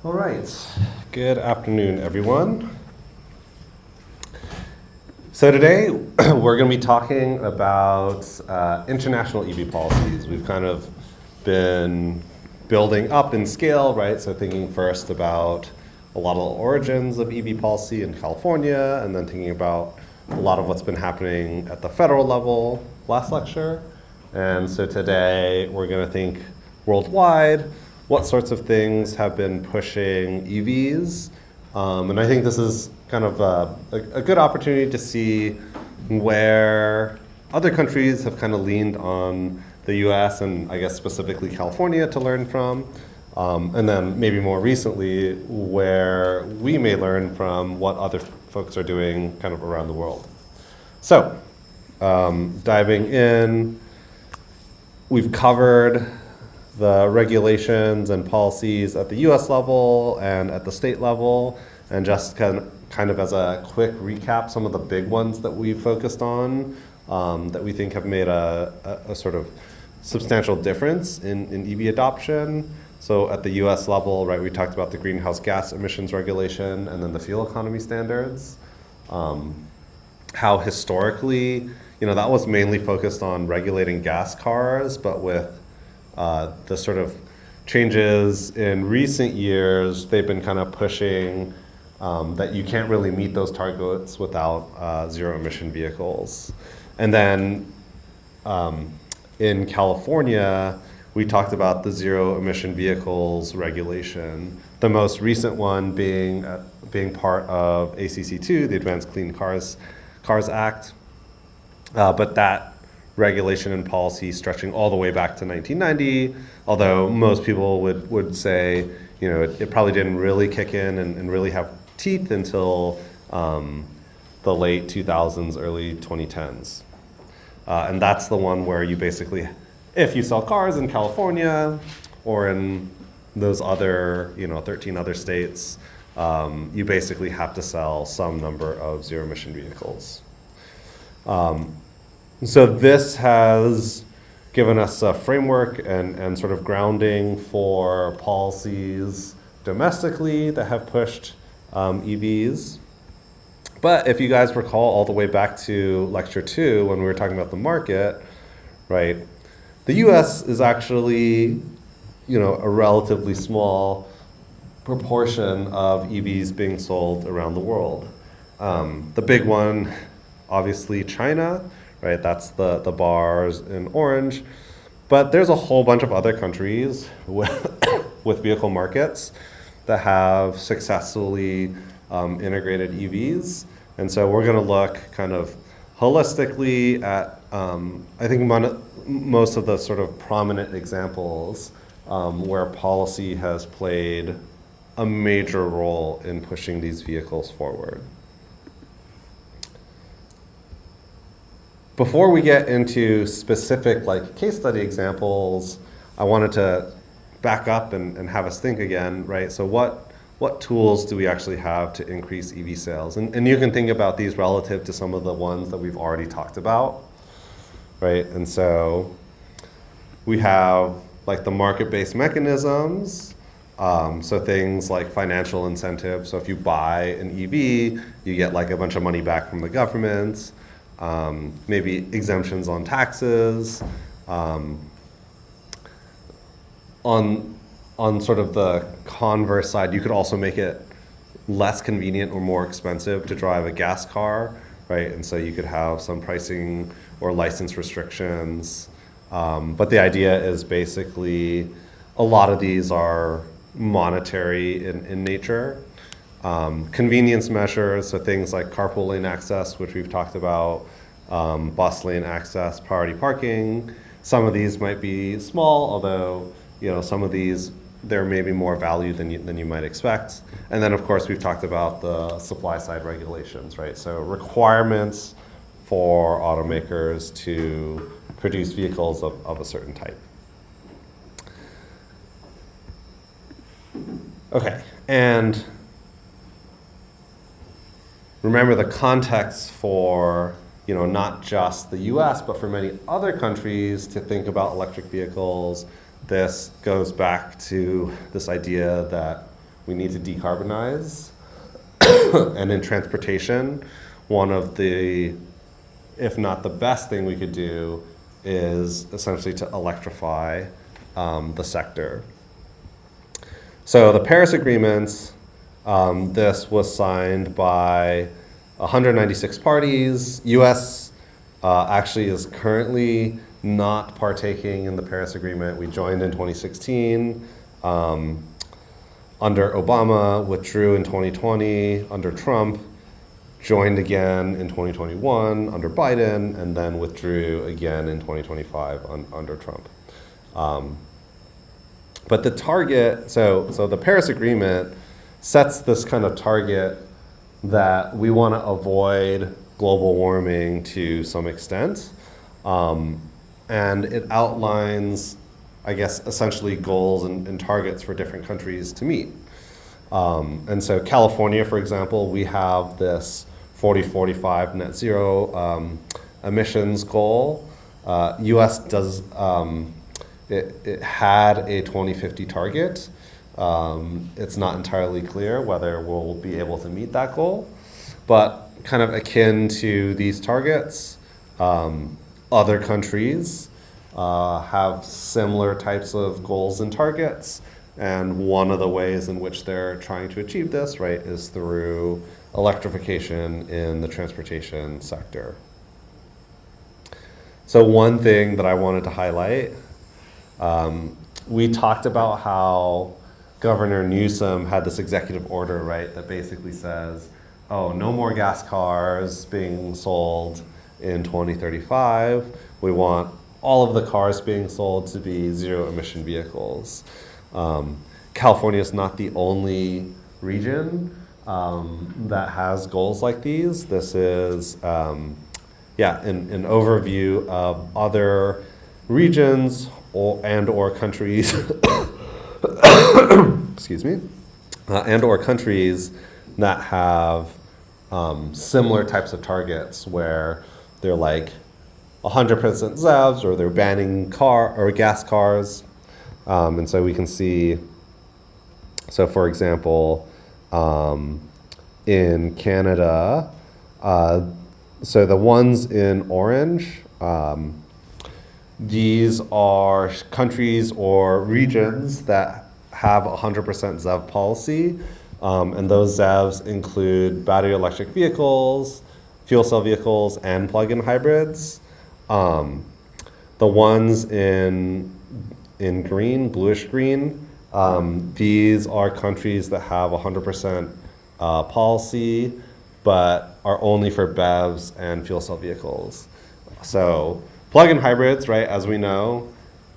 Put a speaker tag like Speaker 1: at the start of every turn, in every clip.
Speaker 1: All right. Good afternoon, everyone. So today we're going to be talking about international EV policies. We've kind of been building up in scale, right? So thinking first about a lot of the origins of EV policy in California, and then thinking about a lot of what's been happening at the federal level last lecture. And so today we're going to think worldwide, what sorts of things have been pushing EVs. And I think this is kind of a good opportunity to see where other countries have kind of leaned on the US and I guess specifically California to learn from. And then maybe more recently, where we may learn from what other folks are doing kind of around the world. So, diving in, we've covered the regulations and policies at the US level and at the state level, and just kind of as a quick recap, some of the big ones that we've focused on that we think have made a sort of substantial difference in EV adoption. So at the US level, right, we talked about the greenhouse gas emissions regulation and then the fuel economy standards. How historically, that was mainly focused on regulating gas cars, but with the sort of changes in recent years, they've been kind of pushing that you can't really meet those targets without zero emission vehicles. And then in California, we talked about the zero emission vehicles regulation. The most recent one being part of ACC2, the Advanced Clean Cars Act. But that regulation and policy stretching all the way back to 1990, although most people would say, it probably didn't really kick in and really have teeth until the late 2000s, early 2010s. And that's the one where you basically, if you sell cars in California or in those other, 13 other states, you basically have to sell some number of zero emission vehicles. So this has given us a framework and sort of grounding for policies domestically that have pushed EVs. But if you guys recall all the way back to lecture 2 when we were talking about the market, right, the US is actually, a relatively small proportion of EVs being sold around the world. The big one, obviously China, right? That's the bars in orange. But there's a whole bunch of other countries with vehicle markets that have successfully integrated EVs. And so we're going to look kind of holistically at, I think, most of the sort of prominent examples where policy has played a major role in pushing these vehicles forward. Before we get into specific case study examples, I wanted to back up and have us think again, right? So what tools do we actually have to increase EV sales? And you can think about these relative to some of the ones that we've already talked about, right? And so we have the market-based mechanisms, so things like financial incentives. So if you buy an EV, you get a bunch of money back from the government. Maybe exemptions on taxes. On sort of the converse side, you could also make it less convenient or more expensive to drive a gas car, right? And so you could have some pricing or license restrictions. But the idea is basically a lot of these are monetary in nature. Convenience measures, so things like carpool lane access, which we've talked about, bus lane access, priority parking. Some of these might be small, although some of these there may be more value than you might expect. And then of course we've talked about the supply side regulations, right? So requirements for automakers to produce vehicles of a certain type. Okay, and remember the context for not just the US, but for many other countries to think about electric vehicles. This goes back to this idea that we need to decarbonize. And in transportation, one of the, if not the best thing we could do is essentially to electrify the sector. So the Paris Agreement, this was signed by 196 parties. US actually is currently not partaking in the Paris Agreement. We joined in 2016. Under Obama, withdrew in 2020. Under Trump, joined again in 2021 under Biden, and then withdrew again in 2025 under Trump. But the target, so the Paris Agreement sets this kind of target that we want to avoid global warming to some extent. And it outlines, I guess, essentially goals and targets for different countries to meet. And so California, for example, we have this 40-45 net zero emissions goal. US does, it had a 2050 target. It's not entirely clear whether we'll be able to meet that goal, but kind of akin to these targets, other countries have similar types of goals and targets, and one of the ways in which they're trying to achieve this, right, is through electrification in the transportation sector. So one thing that I wanted to highlight, we talked about how Governor Newsom had this executive order, right, that basically says, oh, no more gas cars being sold in 2035. We want all of the cars being sold to be zero emission vehicles. California is not the only region that has goals like these. This is, an overview of other regions or countries, excuse me, and or countries that have similar types of targets where they're like 100% ZEVs, or they're banning gas cars. And so we can see, so for example, in Canada, so the ones in orange, these are countries or regions that have 100% ZEV policy. And those ZEVs include battery electric vehicles, fuel cell vehicles, and plug-in hybrids. The ones in green, bluish green, these are countries that have 100% policy, but are only for BEVs and fuel cell vehicles. So plug-in hybrids, right, as we know,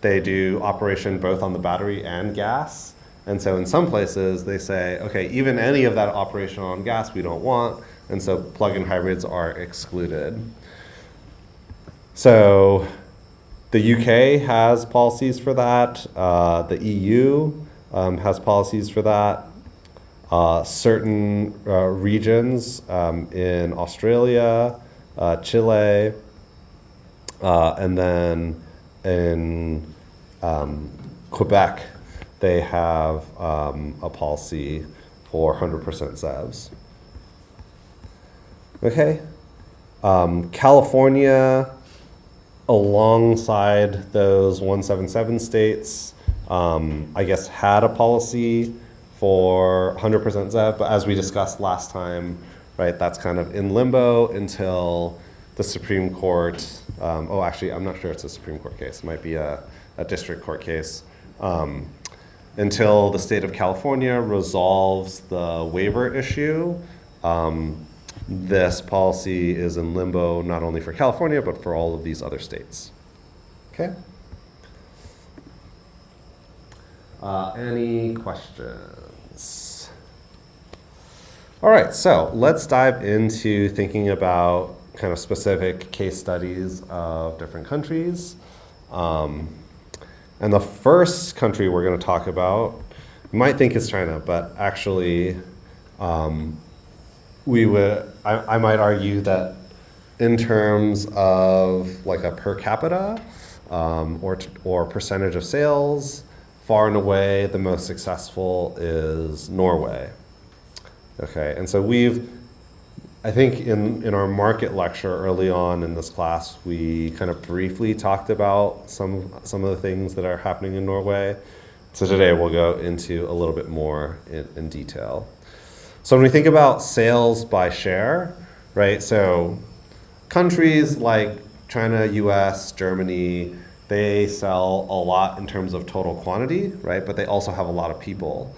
Speaker 1: they do operation both on the battery and gas. And so in some places they say, okay, even any of that operation on gas we don't want, and so plug-in hybrids are excluded. So the UK has policies for that. The EU has policies for that. Certain regions in Australia, Chile, and then in Quebec, they have a policy for 100% ZEVs. Okay. California, alongside those 177 states, I guess had a policy for 100% ZEV, but as we discussed last time, right, that's kind of in limbo until the Supreme Court, actually, I'm not sure it's a Supreme Court case, it might be a district court case, until the state of California resolves the waiver issue. This policy is in limbo not only for California, but for all of these other states. Okay? Any questions? All right, so let's dive into thinking about kind of specific case studies of different countries. And the first country we're going to talk about, you might think is China, but actually I might argue that in terms of like a per capita or percentage of sales far and away the most successful is Norway. Okay, and so I think in our market lecture early on in this class, we kind of briefly talked about some of the things that are happening in Norway. So today we'll go into a little bit more in detail. So when we think about sales by share, right? So countries like China, US, Germany, they sell a lot in terms of total quantity, right? But they also have a lot of people.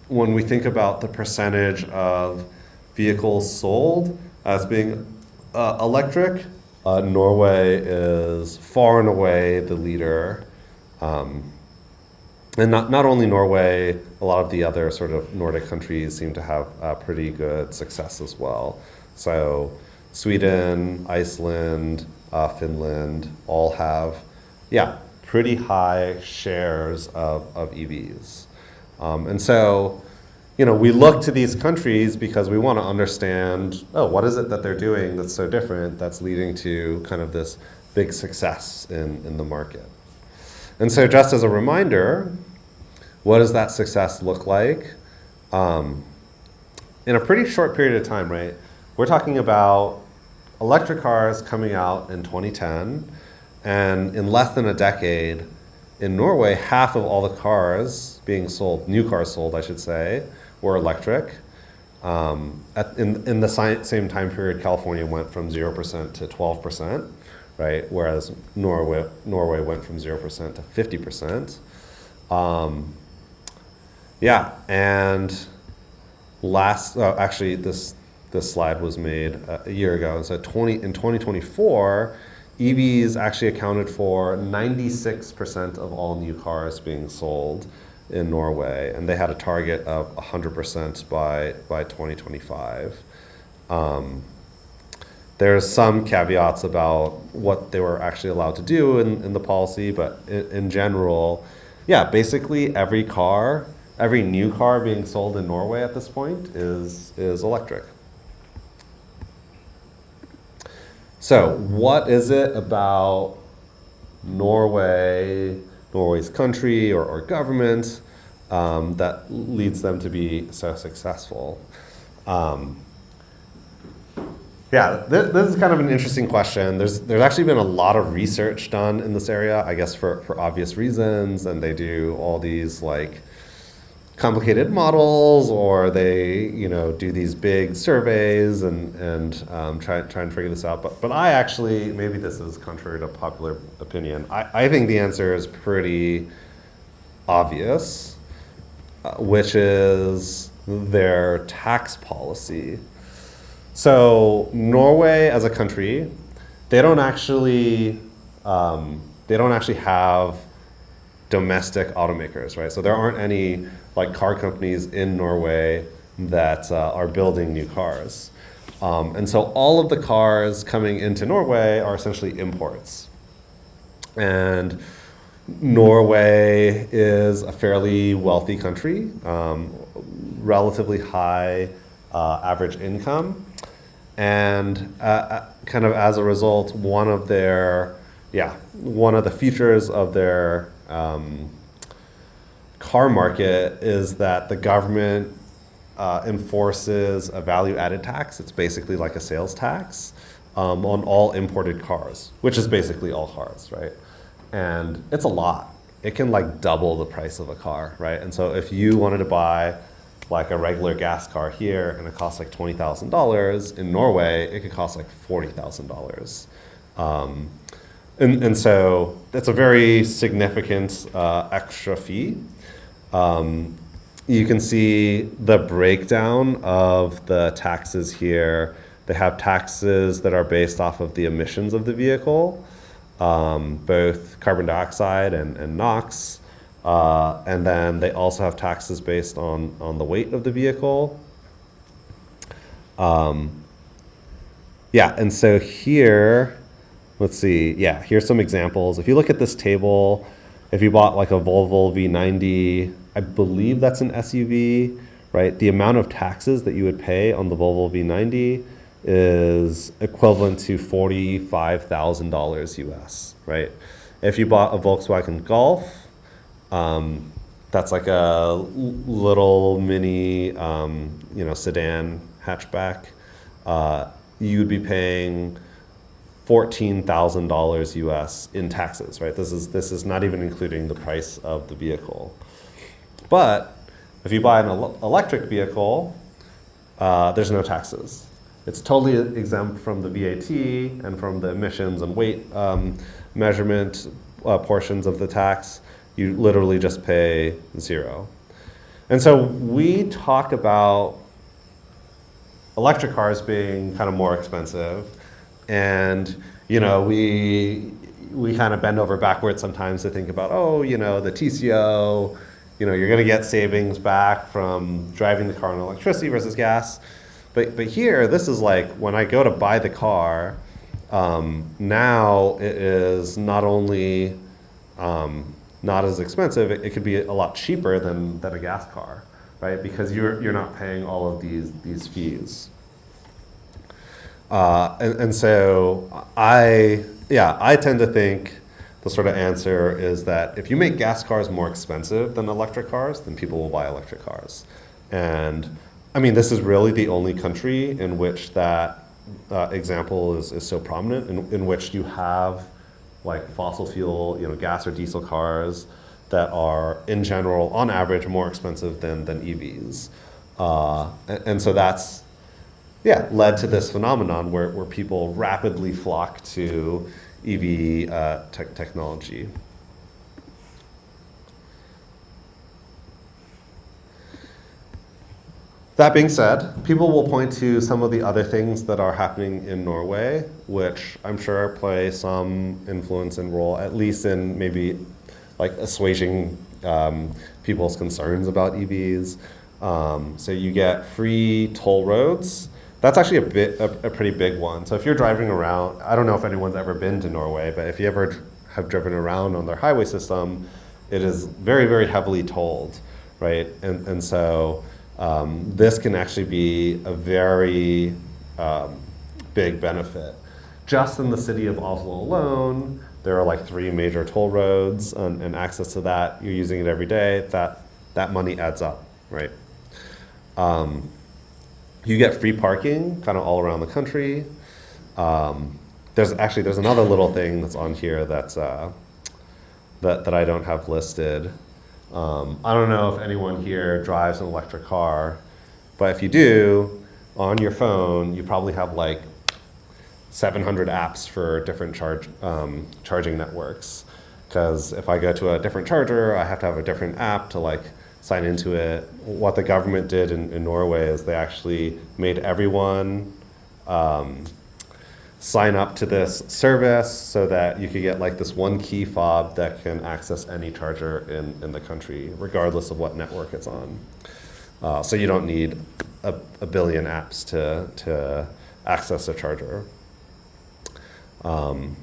Speaker 1: When we think about the percentage of vehicles sold as being electric, Norway is far and away the leader. And not only Norway, a lot of the other sort of Nordic countries seem to have pretty good success as well. So Sweden, Iceland, Finland all have, pretty high shares of EVs. And so, we look to these countries because we want to understand, what is it that they're doing that's so different that's leading to kind of this big success in the market. And so just as a reminder, what does that success look like? In a pretty short period of time, right? We're talking about electric cars coming out in 2010, and in less than a decade, in Norway, half of all the cars being sold, new cars sold, I should say, were electric. In the same time period, California went from 0% to 12%, right? Whereas Norway went from 0% to 50%. And actually this slide was made a year ago. And so in 2024, EVs actually accounted for 96% of all new cars being sold in Norway, and they had a target of 100% by 2025. There's some caveats about what they were actually allowed to do in the policy, but in general, basically every new car being sold in Norway at this point is electric. So what is it about Norway's country or government that leads them to be so successful? This is kind of an interesting question. There's actually been a lot of research done in this area, I guess for obvious reasons, and they do all these like complicated models, or they do these big surveys and try and figure this out. But I actually, maybe this is contrary to popular opinion, I think the answer is pretty obvious, which is their tax policy. So Norway as a country, they don't actually have domestic automakers, right? So there aren't any like car companies in Norway that are building new cars. And so all of the cars coming into Norway are essentially imports. And Norway is a fairly wealthy country, relatively high average income. And kind of as a result, one of the features of their car market is that the government enforces a value-added tax. It's basically like a sales tax on all imported cars, which is basically all cars, right? And it's a lot. It can like double the price of a car, right? And so if you wanted to buy like a regular gas car here and it costs like $20,000, in Norway it could cost like $40,000. And so that's a very significant extra fee. You can see the breakdown of the taxes here. They have taxes that are based off of the emissions of the vehicle, both carbon dioxide and NOx. And then they also have taxes based on the weight of the vehicle. And so here, let's see, here's some examples. If you look at this table, if you bought like a Volvo V90, I believe that's an SUV, right? The amount of taxes that you would pay on the Volvo V90 is equivalent to $45,000 US, right? If you bought a Volkswagen Golf, That's like a little mini, sedan hatchback. You'd be paying $14,000 US in taxes, right? This is not even including the price of the vehicle. But if you buy an electric vehicle, there's no taxes. It's totally exempt from the VAT and from the emissions and weight measurement portions of the tax. You literally just pay zero. And so we talk about electric cars being kind of more expensive, and we kind of bend over backwards sometimes to think about, the TCO, you're going to get savings back from driving the car on electricity versus gas. But here, this is like when I go to buy the car, now it is not only not as expensive, it could be a lot cheaper than a gas car, right? Because you're not paying all of these fees. And so I tend to think the sort of answer is that if you make gas cars more expensive than electric cars, then people will buy electric cars. And I mean, this is really the only country in which that example is so prominent, in which you have like fossil fuel, gas or diesel cars that are, in general, on average, more expensive than EVs. And so that's, led to this phenomenon where people rapidly flock to EV technology. That being said, people will point to some of the other things that are happening in Norway, which I'm sure play some influence and role, at least in maybe like assuaging people's concerns about EVs. So you get free toll roads. That's actually a pretty big one. So if you're driving around, I don't know if anyone's ever been to Norway, but if you ever have driven around on their highway system, it is very, very heavily tolled, right? And so this can actually be a very big benefit. Just in the city of Oslo alone, there are like 3 major toll roads, and access to that, you're using it every day, that money adds up, right? You get free parking kind of all around the country. There's another little thing that's on here that's that I don't have listed. I don't know if anyone here drives an electric car, but if you do, on your phone, you probably have like 700 apps for different charging networks. Because if I go to a different charger, I have to have a different app to like sign into it. What the government did in Norway is they actually made everyone sign up to this service so that you could get like this one key fob that can access any charger in the country, regardless of what network it's on. So you don't need a billion apps to access a charger. And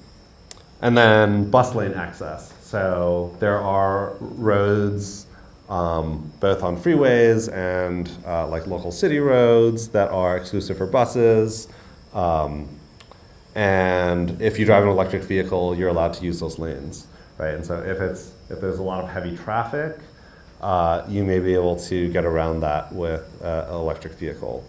Speaker 1: then bus lane access. So there are roads both on freeways and like local city roads that are exclusive for buses. And if you drive an electric vehicle, you're allowed to use those lanes, right? And so if there's a lot of heavy traffic, you may be able to get around that with an electric vehicle.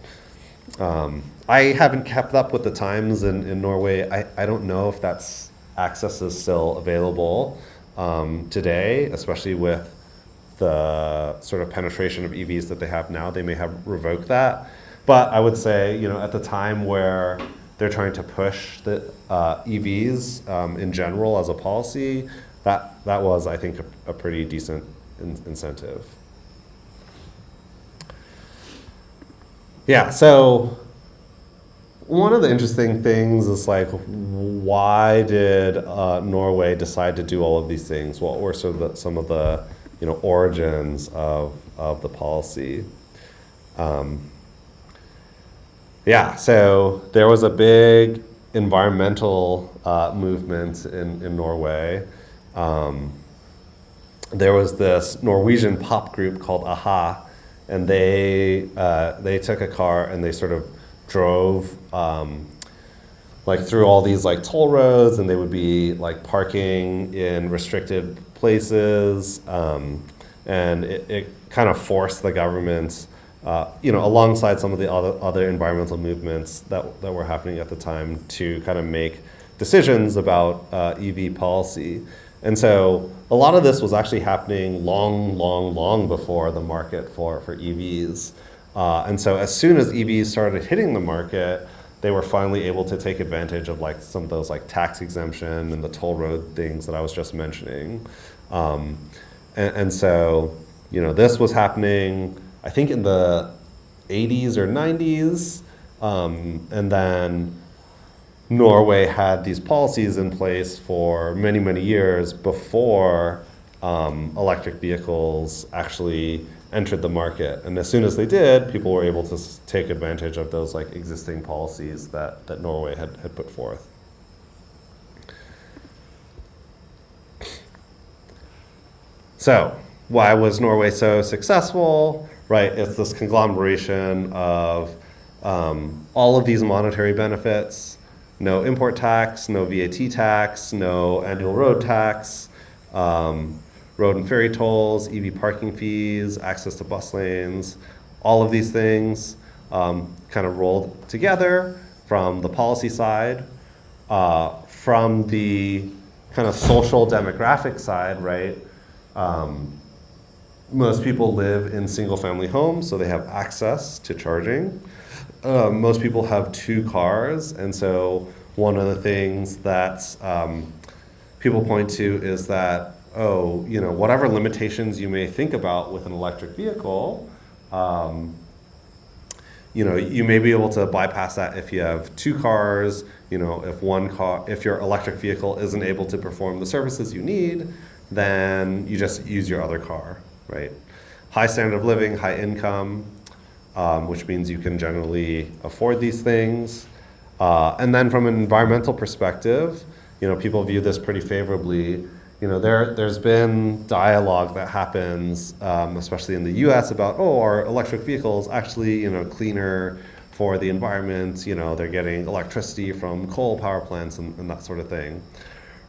Speaker 1: I haven't kept up with the times in Norway. I don't know if that's access is still available today, especially with the sort of penetration of EVs that they have now. They may have revoked that. But I would say, at the time where they're trying to push the EVs in general as a policy, that was, I think, a pretty decent incentive. Yeah, so one of the interesting things is like, why did Norway decide to do all of these things? What were sort of some of the origins of the policy? So there was a big environmental movement in Norway. There was this Norwegian pop group called a-ha, and they took a car and they sort of drove like through all these like toll roads, and they would be like parking in restricted places, and it kind of forced the government, alongside some of the other environmental movements that were happening at the time, to kind of make decisions about EV policy. And so a lot of this was actually happening long before the market for EVs. And so as soon as EVs started hitting the market, they were finally able to take advantage of like some of those like tax exemption and the toll road things that I was just mentioning. And so, this was happening, I think, in the 80s or 90s. And then Norway had these policies in place for many years before electric vehicles actually entered the market. And as soon as they did, people were able to take advantage of those like existing policies that Norway had put forth. So why was Norway so successful? Right, it's this conglomeration of all of these monetary benefits: no import tax, no VAT tax, no annual road tax, road and ferry tolls, EV parking fees, access to bus lanes. All of these things kind of rolled together from the policy side. From the kind of social demographic side, right? Most people live in single-family homes, so they have access to charging. Most people have 2 cars, and so one of the things that people point to is that, whatever limitations you may think about with an electric vehicle, you may be able to bypass that if you have 2 cars. If your electric vehicle isn't able to perform the services you need, then you just use your other car, right? High standard of living, high income, which means you can generally afford these things. And then from an environmental perspective, people view this pretty favorably. There's been dialogue that happens, especially in the US, about, are electric vehicles actually, cleaner for the environment? They're getting electricity from coal power plants and that sort of thing,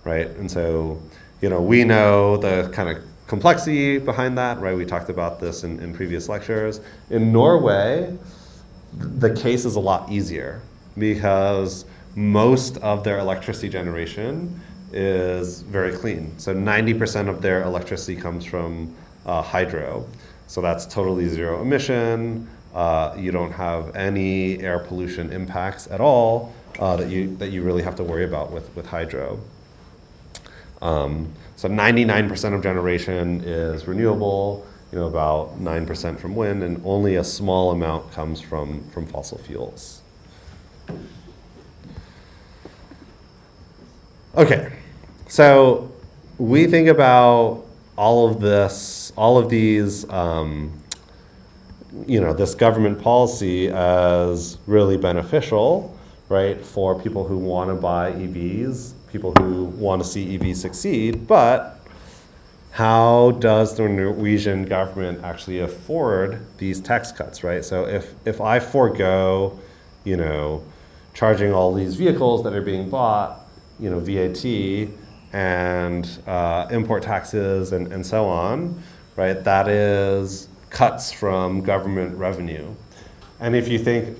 Speaker 1: right? And so, we know the kind of complexity behind that, right? We talked about this in previous lectures. In Norway, the case is a lot easier because most of their electricity generation is very clean. So 90% of their electricity comes from hydro. So that's totally zero emission. You don't have any air pollution impacts at all that you really have to worry about with hydro. So 99% of generation is renewable, about 9% from wind, and only a small amount comes from fossil fuels. Okay, so we think about all of these, this government policy as really beneficial, right, for people who want to buy EVs, people who want to see EVs succeed. But how does the Norwegian government actually afford these tax cuts, right? So if I forego, charging all these vehicles that are being bought, VAT and import taxes and so on, right? That is cuts from government revenue. And if you think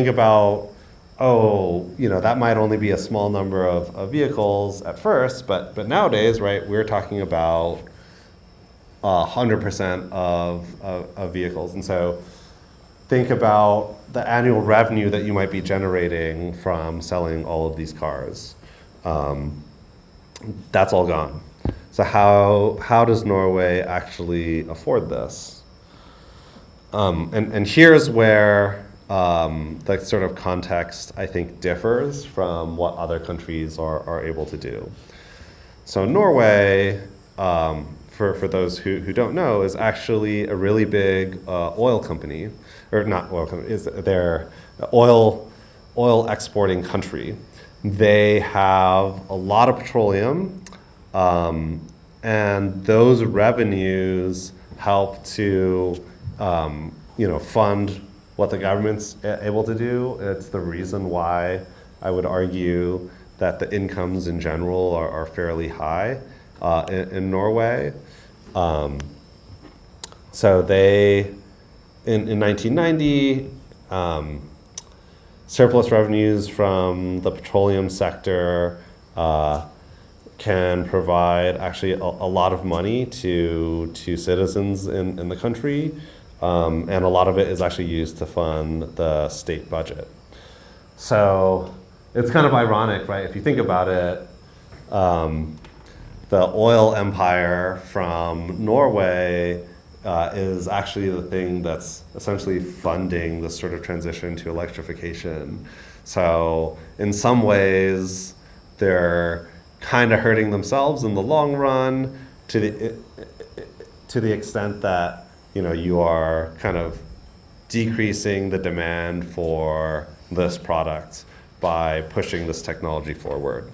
Speaker 1: about, that might only be a small number of vehicles at first, but nowadays, right, we're talking about 100% of vehicles. And so think about the annual revenue that you might be generating from selling all of these cars. That's all gone. So how does Norway actually afford this? And here's where the sort of context, I think, differs from what other countries are able to do. So Norway, for those who don't know, is actually a really big oil company, or not oil company, they're oil exporting country. They have a lot of petroleum, and those revenues help to fund what the government's able to do. It's the reason why I would argue that the incomes in general are fairly high in Norway. So they, in 1990, surplus revenues from the petroleum sector can provide actually a lot of money to citizens in the country, and a lot of it is actually used to fund the state budget. So it's kind of ironic, right? If you think about it, the oil empire from Norway is actually the thing that's essentially funding this sort of transition to electrification. So in some ways, they're kind of hurting themselves in the long run to the extent that you are kind of decreasing the demand for this product by pushing this technology forward.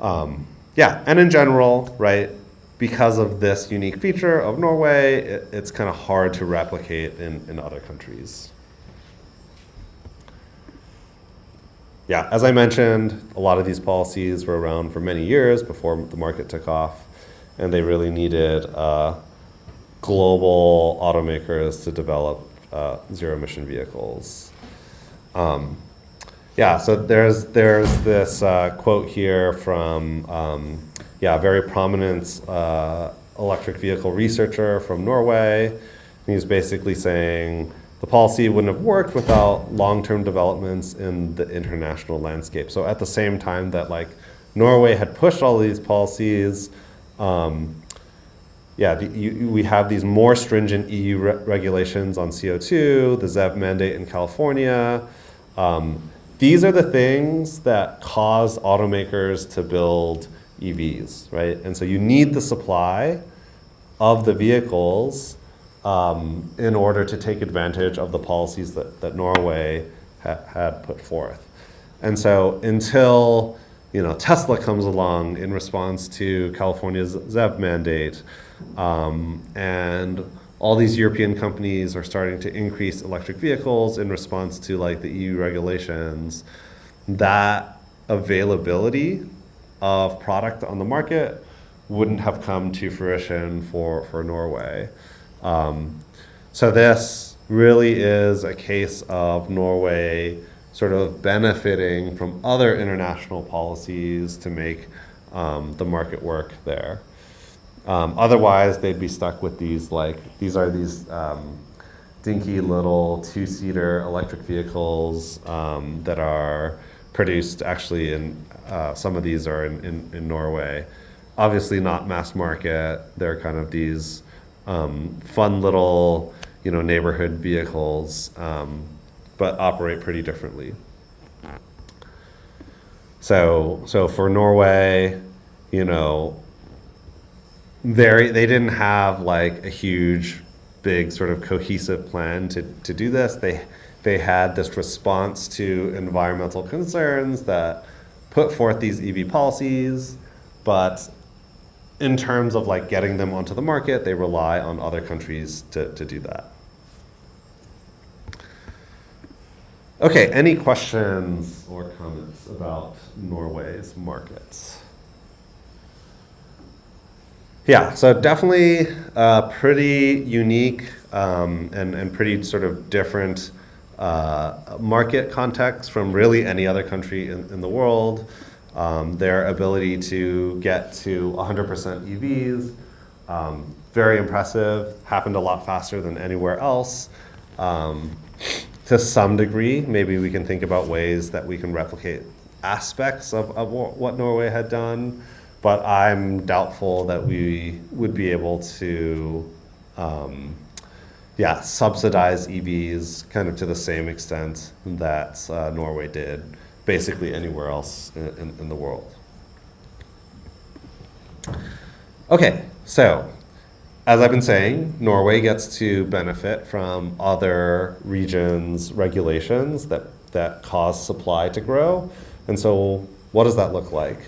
Speaker 1: Yeah, and in general, right, because of this unique feature of Norway, it's kind of hard to replicate in other countries. Yeah, as I mentioned, a lot of these policies were around for many years before the market took off, and they really needed global automakers to develop zero-emission vehicles. Yeah, so there's this quote here from a very prominent electric vehicle researcher from Norway. He's basically saying the policy wouldn't have worked without long-term developments in the international landscape. So at the same time that Norway had pushed all these policies, we have these more stringent EU regulations on CO2, the ZEV mandate in California. These are the things that cause automakers to build EVs, right? And so you need the supply of the vehicles in order to take advantage of the policies that Norway had put forth. And so until Tesla comes along in response to California's ZEV mandate, and all these European companies are starting to increase electric vehicles in response to the EU regulations, that availability of product on the market wouldn't have come to fruition for Norway. So this really is a case of Norway sort of benefiting from other international policies to make the market work there. Otherwise, they'd be stuck with these dinky little two-seater electric vehicles that are produced actually in, some of these are in Norway. Obviously not mass market. They're kind of these fun little neighborhood vehicles, but operate pretty differently. So for Norway, they didn't have a huge, big sort of cohesive plan to do this. They had this response to environmental concerns that put forth these EV policies, but in terms of getting them onto the market, they rely on other countries to do that. Okay, any questions or comments about Norway's markets? Yeah, so definitely pretty unique and pretty sort of different market context from really any other country in the world. Their ability to get to 100% EVs, very impressive, happened a lot faster than anywhere else. To some degree, maybe we can think about ways that we can replicate aspects of what Norway had done, but I'm doubtful that we would be able to subsidize EVs kind of to the same extent that Norway did basically anywhere else in the world. Okay, so as I've been saying, Norway gets to benefit from other regions' regulations that cause supply to grow. And so what does that look like?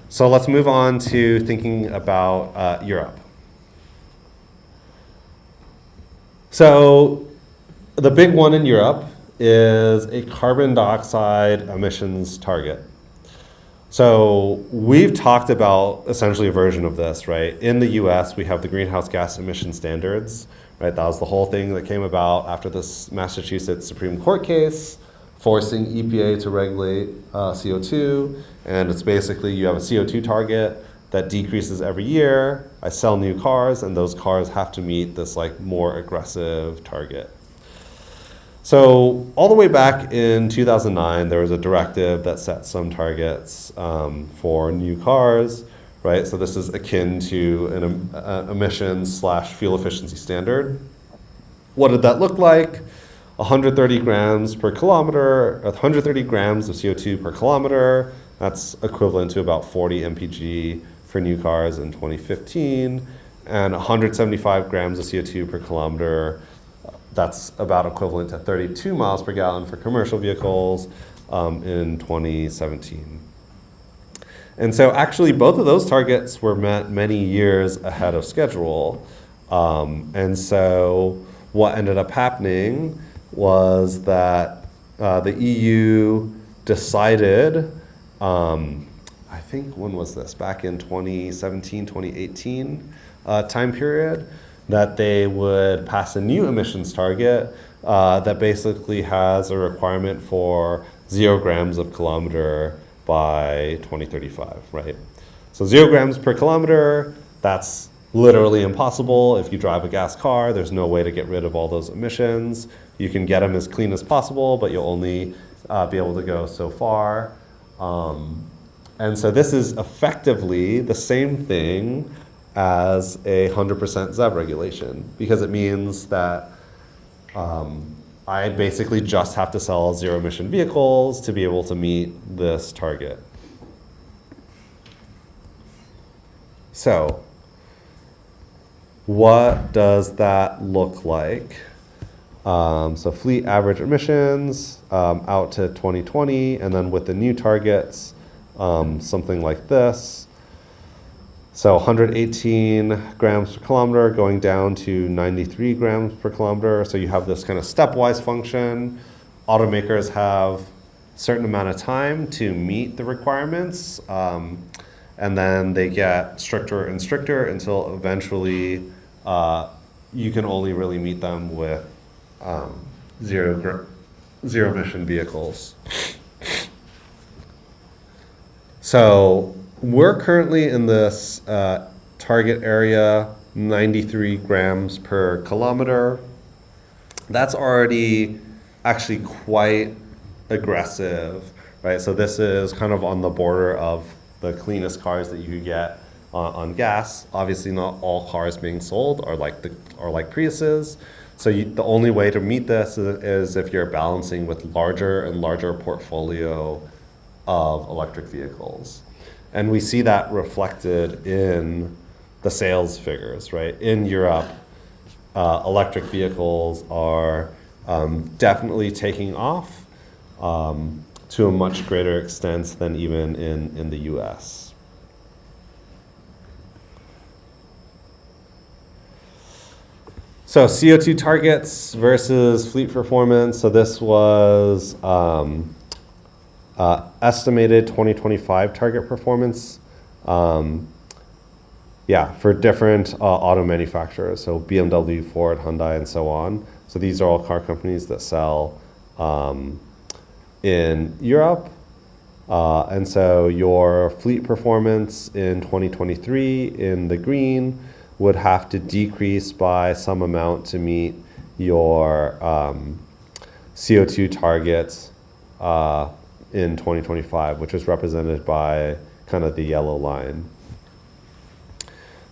Speaker 1: So let's move on to thinking about Europe. So the big one in Europe is a carbon dioxide emissions target. So we've talked about essentially a version of this, right? In the US, we have the greenhouse gas emission standards, right? That was the whole thing that came about after this Massachusetts Supreme Court case, forcing EPA to regulate CO2. And it's basically you have a CO2 target that decreases every year. I sell new cars, and those cars have to meet this like more aggressive target. So all the way back in 2009, there was a directive that set some targets for new cars, right? So this is akin to an emissions/fuel efficiency standard. What did that look like? 130 grams per kilometer, 130 grams of CO2 per kilometer. That's equivalent to about 40 mpg for new cars in 2015, and 175 grams of CO2 per kilometer. That's about equivalent to 32 miles per gallon for commercial vehicles in 2017. And so actually both of those targets were met many years ahead of schedule. And so what ended up happening was that the EU decided, I think, when was this? Back in 2017, 2018 time period, that they would pass a new emissions target that basically has a requirement for 0 grams of kilometer by 2035, right? So 0 grams per kilometer, that's literally impossible. If you drive a gas car, there's no way to get rid of all those emissions. You can get them as clean as possible, but you'll only be able to go so far. And so this is effectively the same thing as a 100% ZEV regulation, because it means that I basically just have to sell zero emission vehicles to be able to meet this target. So what does that look like? So fleet average emissions out to 2020, and then with the new targets, something like this. So 118 grams per kilometer going down to 93 grams per kilometer. So you have this kind of stepwise function. Automakers have a certain amount of time to meet the requirements, and then they get stricter and stricter until eventually you can only really meet them with zero emission vehicles. So we're currently in this target area, 93 grams per kilometer. That's already actually quite aggressive, right? So this is kind of on the border of the cleanest cars that you could get on gas. Obviously, not all cars being sold are like Priuses. So the only way to meet this is if you're balancing with larger and larger portfolio of electric vehicles. And we see that reflected in the sales figures, right? In Europe, electric vehicles are definitely taking off to a much greater extent than even in the US. So CO2 targets versus fleet performance. So this was estimated 2025 target performance, for different auto manufacturers, so BMW, Ford, Hyundai, and so on. So these are all car companies that sell in Europe. And so your fleet performance in 2023 in the green would have to decrease by some amount to meet your CO2 targets in 2025, which is represented by kind of the yellow line.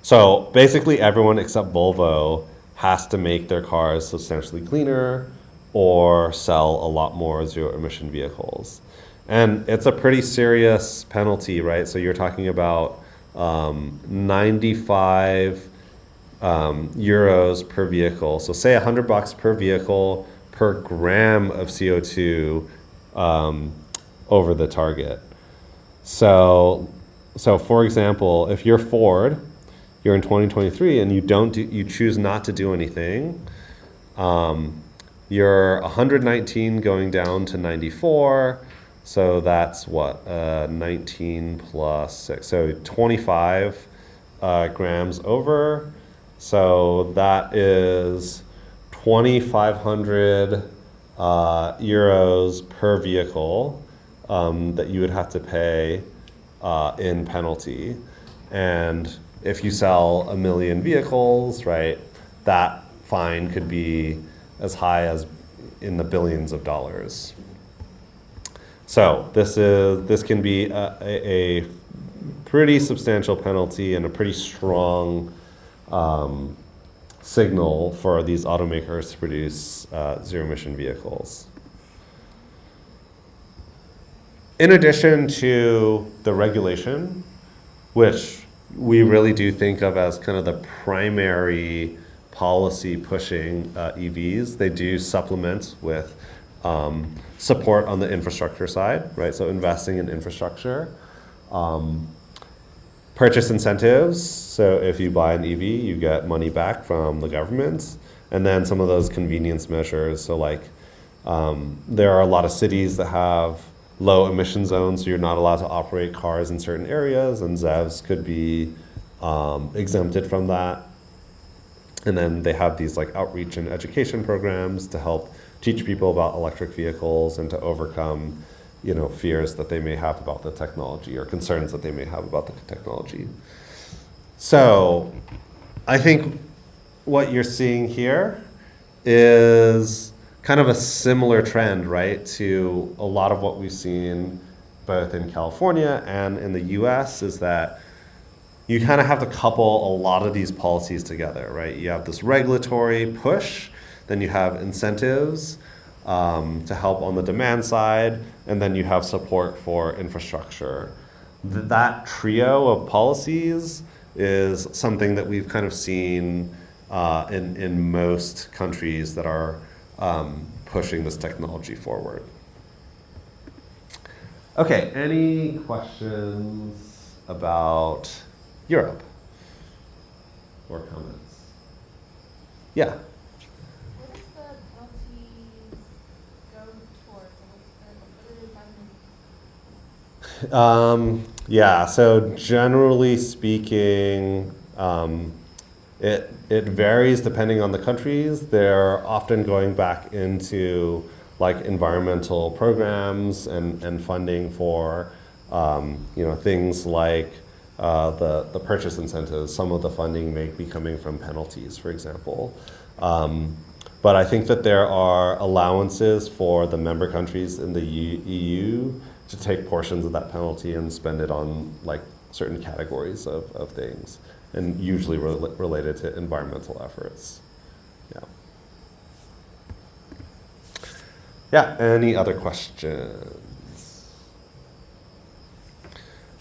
Speaker 1: So basically everyone except Volvo has to make their cars substantially cleaner or sell a lot more zero emission vehicles. And it's a pretty serious penalty, right? So you're talking about 95 euros per vehicle. So say $100 per vehicle per gram of CO2 over the target. So for example, if you're Ford, you're in 2023 and you choose not to do anything, you're 119 going down to 94. So that's what, 19 plus 6. So 25 grams over. So that is 2,500 euros per vehicle that you would have to pay in penalty. And if you sell 1 million vehicles, right, that fine could be as high as in the billions of dollars. So this can be a pretty substantial penalty and a pretty strong signal for these automakers to produce zero-emission vehicles. In addition to the regulation, which we really do think of as kind of the primary policy pushing EVs, they do supplement with support on the infrastructure side, right? So investing in infrastructure. Purchase incentives, so if you buy an EV, you get money back from the government. And then some of those convenience measures, so like there are a lot of cities that have low emission zones, so you're not allowed to operate cars in certain areas, and ZEVs could be exempted from that. And then they have these like outreach and education programs to help teach people about electric vehicles and to overcome, you know, fears that they may have about the technology or concerns that they may have about the technology. So I think what you're seeing here is kind of a similar trend, right, to a lot of what we've seen both in California and in the US, is that you kind of have to couple a lot of these policies together, right? You have this regulatory push, then you have incentives to help on the demand side, and then you have support for infrastructure. That trio of policies is something that we've kind of seen in most countries that are pushing this technology forward. Okay, any questions about Europe or comments? Yeah.
Speaker 2: What does the penalties go towards? What are they funding?
Speaker 1: Yeah, so generally speaking, it varies depending on the countries. They're often going back into like environmental programs and funding for things like the purchase incentives. Some of the funding may be coming from penalties, for example. But I think that there are allowances for the member countries in the EU to take portions of that penalty and spend it on like certain categories of things, and usually related to environmental efforts. Yeah. Yeah, any other questions?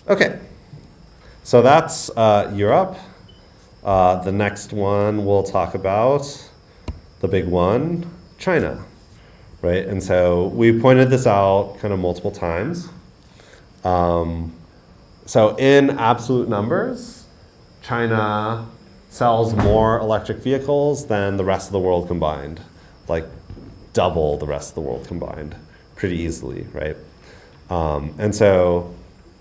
Speaker 1: Okay, so that's Europe. The next one we'll talk about, the big one, China, right? And so we pointed this out kind of multiple times. So in absolute numbers, China sells more electric vehicles than the rest of the world combined, like double the rest of the world combined, pretty easily, right? And so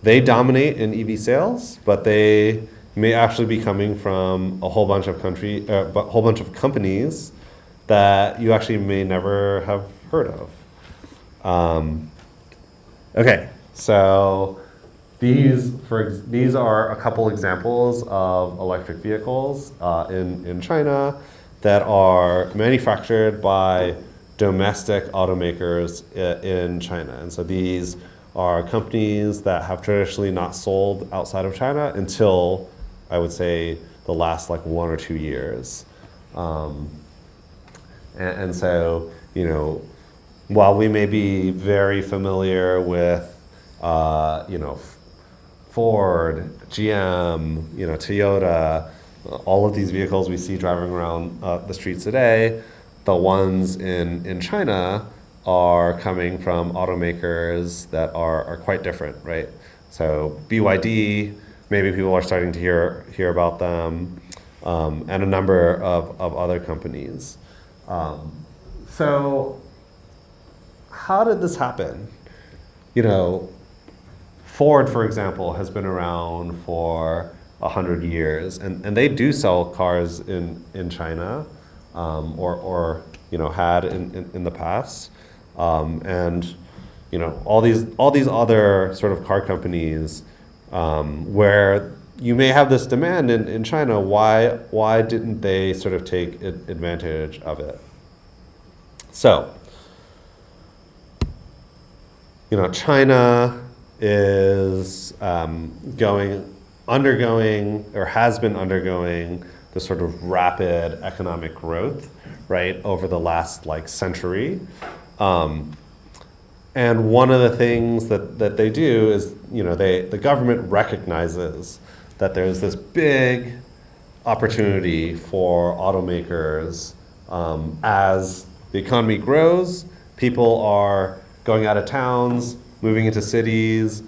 Speaker 1: they dominate in EV sales, but they may actually be coming from a whole bunch of companies that you actually may never have heard of. Okay, so these are a couple examples of electric vehicles in China that are manufactured by domestic automakers in China. And so these are companies that have traditionally not sold outside of China until, I would say, the last like 1 or 2 years. And so, while we may be very familiar with, Ford, GM, Toyota, all of these vehicles we see driving around the streets today, the ones in China are coming from automakers that are quite different, right? So BYD, maybe people are starting to hear about them, and a number of other companies. So how did this happen? You know, Ford, for example, has been around for 100 years, and they do sell cars in China, or had in the past, and all these other sort of car companies, where you may have this demand in China. Why didn't they sort of take advantage of it? So, China is undergoing or has been undergoing this sort of rapid economic growth, right, over the last century. And one of the things that they do is, the government recognizes that there's this big opportunity for automakers, as the economy grows. People are going out of towns, moving into cities,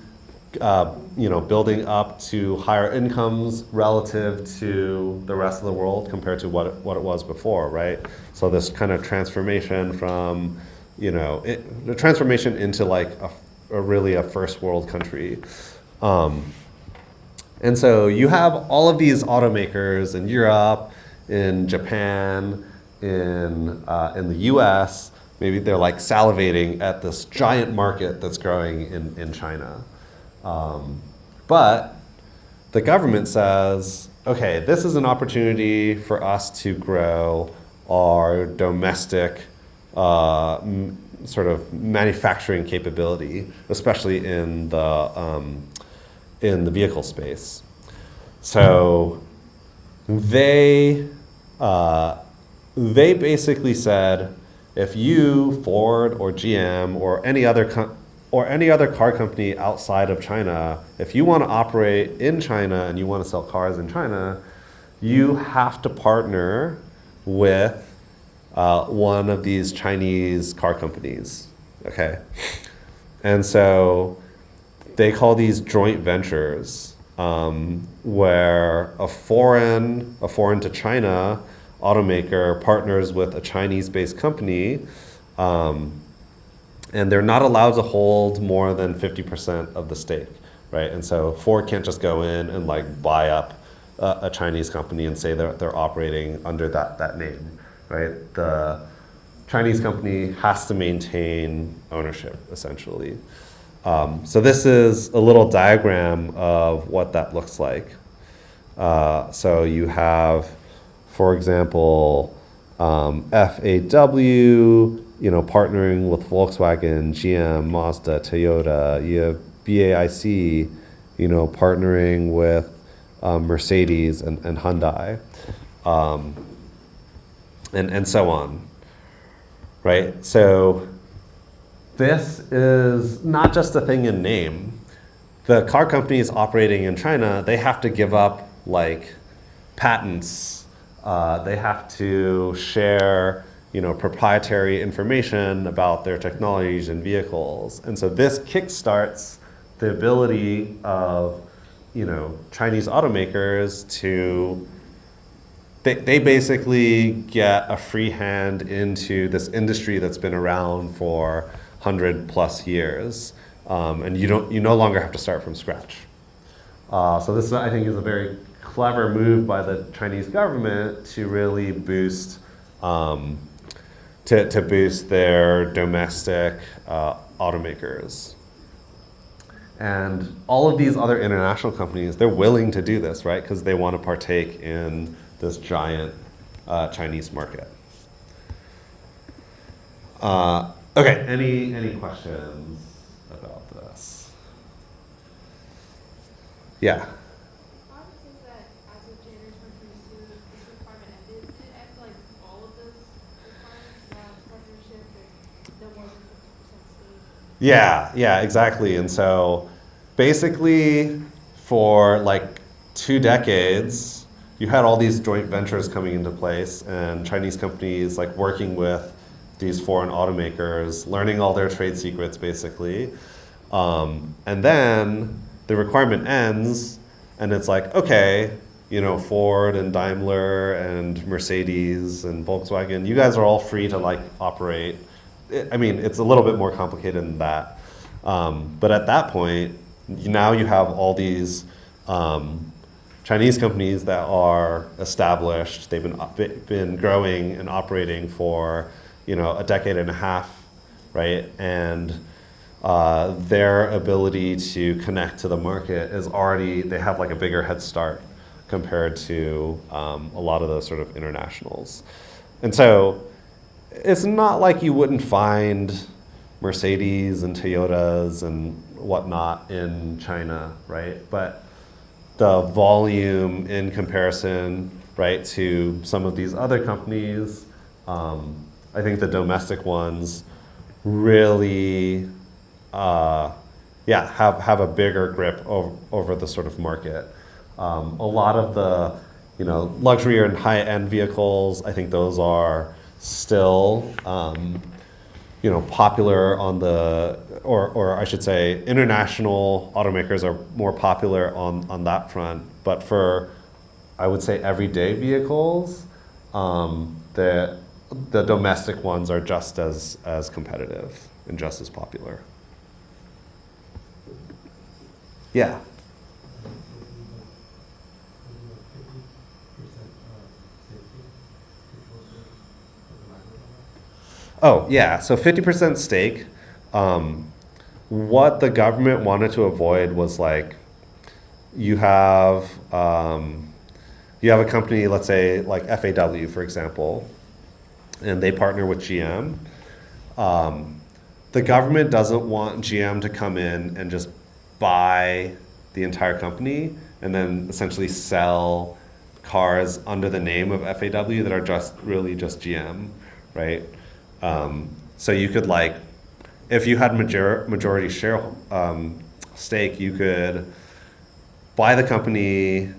Speaker 1: building up to higher incomes relative to the rest of the world compared to what it was before, right? So this kind of transformation from, the transformation into really a first world country. And so you have all of these automakers in Europe, in Japan, in the US. Maybe they're salivating at this giant market that's growing in China. But the government says, okay, this is an opportunity for us to grow our domestic sort of manufacturing capability, especially in the vehicle space. So they basically said, if you, Ford or GM or any other car company outside of China, if you want to operate in China and you want to sell cars in China, you have to partner with one of these Chinese car companies, okay? And so they call these joint ventures, where a foreign to China automaker partners with a Chinese-based company, and they're not allowed to hold more than 50% of the stake, right? And so Ford can't just go in and buy up a Chinese company and say they're operating under that name, right? The Chinese company has to maintain ownership, essentially. So this is a little diagram of what that looks like. So you have, for example, FAW, partnering with Volkswagen, GM, Mazda, Toyota. You have BAIC, partnering with Mercedes and Hyundai, and so on, right? So this is not just a thing in name. The car companies operating in China, they have to give up patents. They have to share, proprietary information about their technologies and vehicles. And so this kickstarts the ability of, Chinese automakers to, they basically get a free hand into this industry that's been around for 100+ years. And you no longer have to start from scratch. So this, I think, is a very clever move by the Chinese government to really boost, to boost their domestic automakers. And all of these other international companies, they're willing to do this, right? Because they want to partake in this giant Chinese market. Okay, any questions about this? Yeah. Yeah, exactly. And so basically for 2 decades, you had all these joint ventures coming into place and Chinese companies working with these foreign automakers, learning all their trade secrets basically. And then the requirement ends and it's okay, Ford and Daimler and Mercedes and Volkswagen, you guys are all free to like operate. It's a little bit more complicated than that. But at that point, now you have all these Chinese companies that are established. They've been growing and operating for a decade and a half, right? And their ability to connect to the market is already, they have like a bigger head start compared to a lot of the sort of internationals. And so it's not like you wouldn't find Mercedes and Toyotas and whatnot in China, right? But the volume in comparison, right, to some of these other companies, I think the domestic ones really, have a bigger grip over the sort of market. A lot of the, luxury and high-end vehicles, I think those are still, popular on the, or I should say, international automakers are more popular on that front. But for, I would say, everyday vehicles, the domestic ones are just as competitive and just as popular. Yeah. Oh, yeah. So 50% stake. What the government wanted to avoid was like you have a company, let's say like FAW, for example, and they partner with GM. The government doesn't want GM to come in and just buy the entire company and then essentially sell cars under the name of FAW that are just really just GM, right? So you could like, if you had majority share stake, you could buy the company,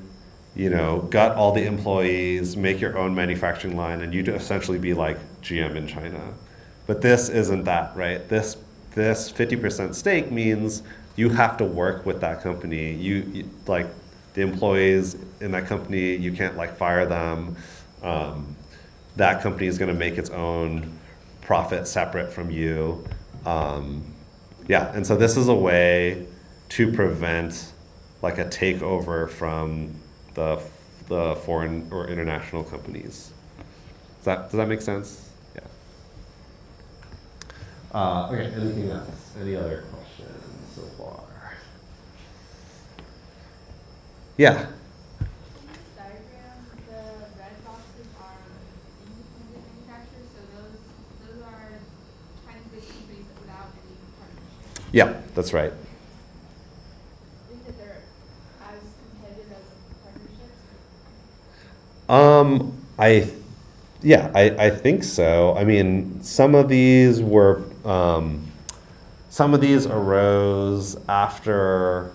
Speaker 1: gut all the employees, make your own manufacturing line, and you'd essentially be like GM in China. But this isn't that, right? This 50% stake means you have to work with that company. You like the employees in that company, you can't like fire them. That company is going to make its own profit separate from you. And so this is a way to prevent like a takeover from the foreign or international companies. Does that make sense? Yeah. Okay, anything else? Any other questions so far? Yeah.
Speaker 2: In this diagram, the red boxes are independent manufacturers, so those are Chinese-based companies without any partnership.
Speaker 1: Yeah, that's right.
Speaker 2: I think that they're as competitive as partnerships.
Speaker 1: I think so. I mean, some of these arose after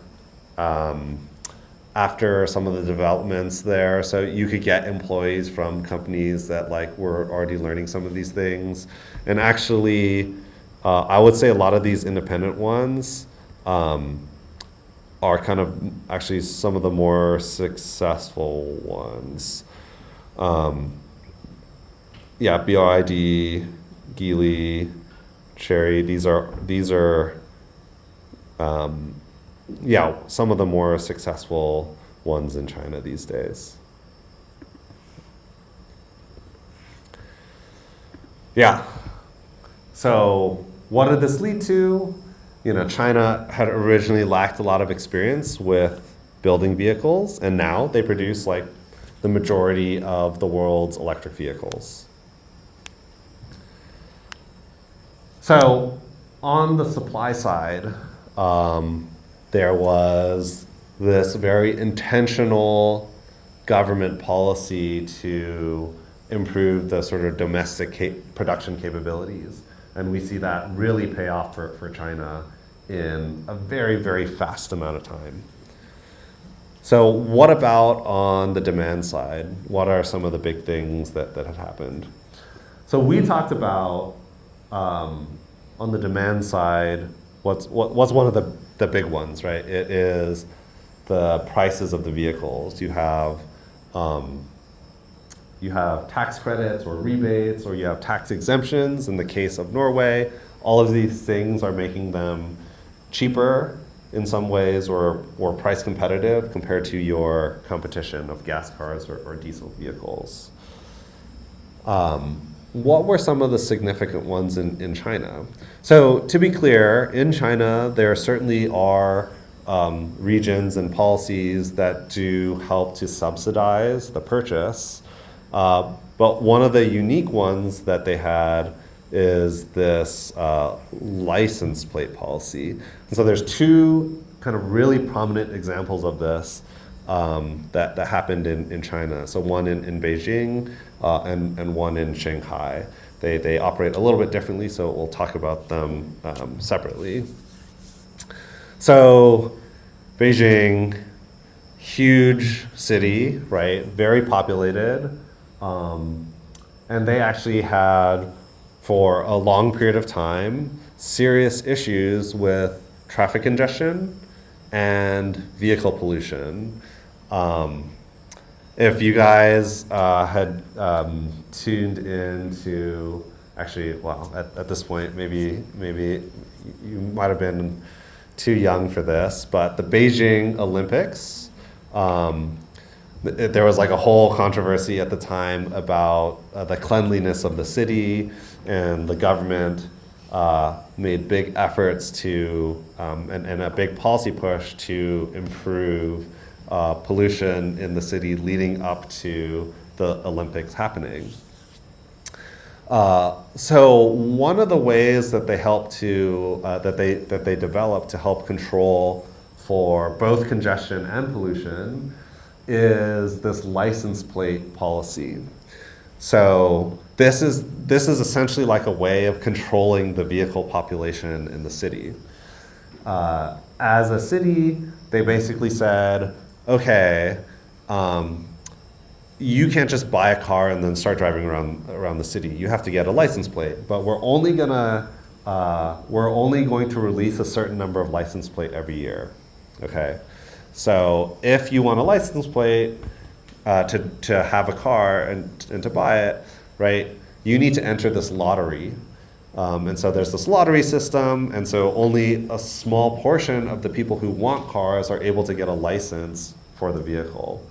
Speaker 1: some of the developments there. So you could get employees from companies that like were already learning some of these things. And actually, I would say a lot of these independent ones are kind of actually some of the more successful ones. BYD, Geely, Chery, these are some of the more successful ones in China these days. Yeah. So what did this lead to? China had originally lacked a lot of experience with building vehicles, and now they produce like the majority of the world's electric vehicles. So on the supply side, there was this very intentional government policy to improve the sort of domestic production capabilities. And we see that really pay off for China in a very, very fast amount of time. So what about on the demand side? What are some of the big things that have happened? So we talked about, on the demand side, what's one of the big ones, right? It is the prices of the vehicles. You have You have tax credits or rebates, or you have tax exemptions in the case of Norway. All of these things are making them cheaper in some ways or price competitive compared to your competition of gas cars or diesel vehicles. What were some of the significant ones in China? So to be clear, in China, there certainly are regions and policies that do help to subsidize the purchase. But one of the unique ones that they had is this license plate policy. And so there's two kind of really prominent examples of this that happened in China. So one in Beijing and one in Shanghai. They operate a little bit differently, so we'll talk about them separately. So Beijing, huge city, right? Very populated. And they actually had, for a long period of time, serious issues with traffic congestion and vehicle pollution. If you guys had tuned into, actually, well, at this point, maybe you might have been too young for this, but the Beijing Olympics, there was like a whole controversy at the time about the cleanliness of the city, and the government made big efforts to, and a big policy push to improve pollution in the city leading up to the Olympics happening. So one of the ways that they help to, that they develop to help control for both congestion and pollution is this license plate policy. So this is essentially like a way of controlling the vehicle population in the city. As a city, they basically said, okay, you can't just buy a car and then start driving around the city. You have to get a license plate, but we're only going to release a certain number of license plate every year. Okay, so if you want a license plate to have a car and to buy it, right, you need to enter this lottery. And so there's this lottery system, and so only a small portion of the people who want cars are able to get a license for the vehicle.